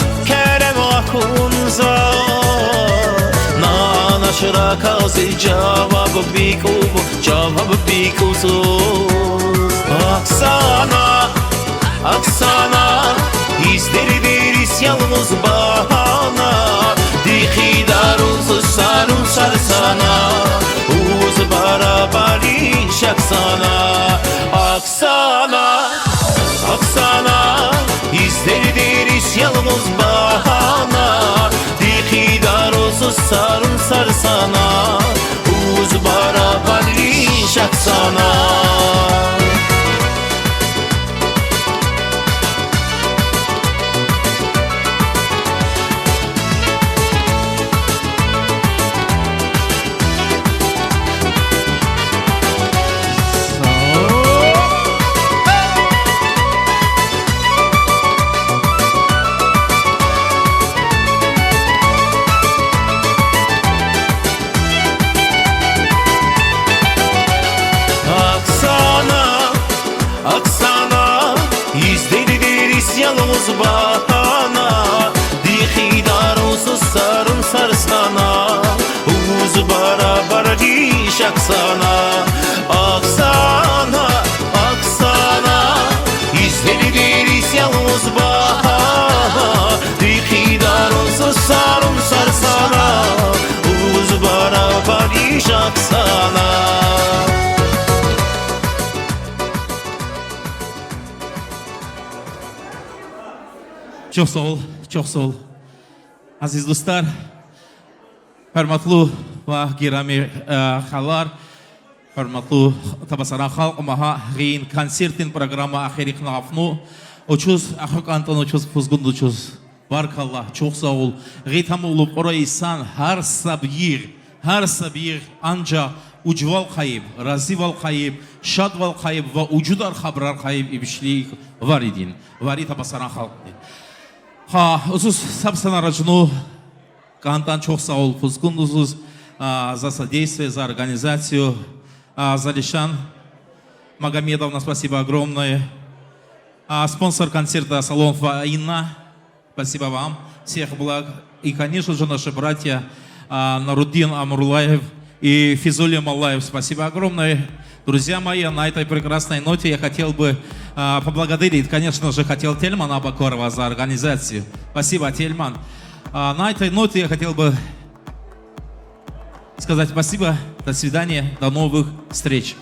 Nanaşıra kazı cevabı bikusuz Aksana izlerdir yalnız bahana Dikidar olsun sarsana Uz barabari şaksana Aksana izlerdir yalnız bahana Dikidar olsun sarsana Uz barabari şaksana Aksana izlerdir yalnız bahana Dikidar olsun sarsana Uz barabari şaksana Aksana izlerdir yalnız bahana Dikidar olsun sarsana Uz barabari şaksana Çok sağ ol. Aziz dostlar, hörmətli və girami xallar, hörmətli Tabasaran xalq maha giyin konsertin programı axiri qınafnu. Uçuz, axıq Anton uçuz, fuzgund uçuz. Barkallah, çok sağ ol. Gıytam olup orayı insan her sabir anca ucval kayıp, razival kayıp, şadval kayıp ve ucudar habrar kayıp ibişlik var idin. Var ita basaran halk idin. Ha, uzuz sabsana racunu, Kantan çok sağ ol, Fuzgunduzuz, за содействие, за организацию. Залишан Магомедовна, спасибо огромное. Спонсор концерта салон Инна. Спасибо вам, всех благ. И, конечно же, наши братья Наруддин Амурлаев и Физулия Малаев. Спасибо огромное. Друзья мои, на этой прекрасной ноте я хотел бы поблагодарить, конечно же, хотел Тельмана Абакорова за организацию. Спасибо, Тельман. На этой ноте я хотел бы сказать спасибо, до свидания, до новых встреч.